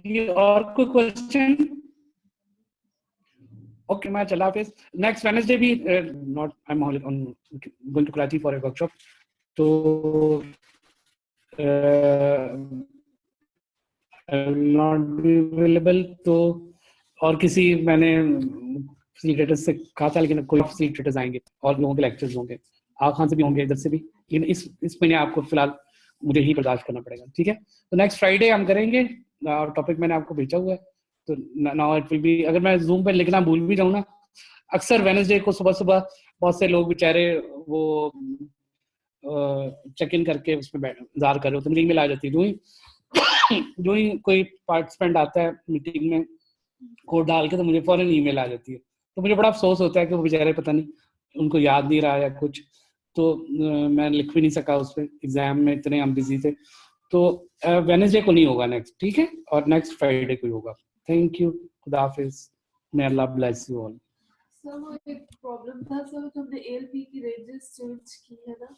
ये और कोई क्वेश्चन? ओके, मैं चला फिर। नेक्स्ट वेडनेसडे भी not, I am going to Karachi for a workshop, तो नॉट बी अवेलेबल। तो और किसी मैंने फैसिलिटेटर्स से कहा था, लेकिन कोई फैसिलिटेटर्स आएंगे और लोगों के लेक्चर्स होंगे, आप खान से भी होंगे, इधर से भी, लेकिन इस महीने आपको फिलहाल मुझे ही बर्दाश्त करना पड़ेगा, ठीक है? तो नेक्स्ट फ्राइडे हम करेंगे, और टॉपिक मैंने आपको भेजा हुआ है। तो नाउ इट विल बी, अगर मैं जूम पे लिखना भूल भी जाऊँ ना, अक्सर वेडनेसडे को सुबह सुबह बहुत से लोग बेचारे वो चेक इन करके उसमें इंतजार कर रहे होते, मुझे ईमेल आ जाती है जो ही कोई पार्टिसिपेंट आता है मीटिंग में कोड डाल के, तो मुझे फौरन ईमेल आ जाती है। तो मुझे बड़ा अफसोस होता है कि वो बेचारे पता नहीं उनको याद नहीं रहा या कुछ, तो मैं लिख भी नहीं सका उस पर, एग्जाम में इतने हम बिजी थे। तो वेडनेसडे को नहीं होगा नेक्स्ट, ठीक है? और नेक्स्ट फ्राइडे को ही होगा। थैंक यू, खुदा हाफिज, मे अल्लाह ब्लेस यू ऑल। सर वो एक प्रॉब्लम था सर, तुमने एएलपी की रेंजेस चेंज की है ना?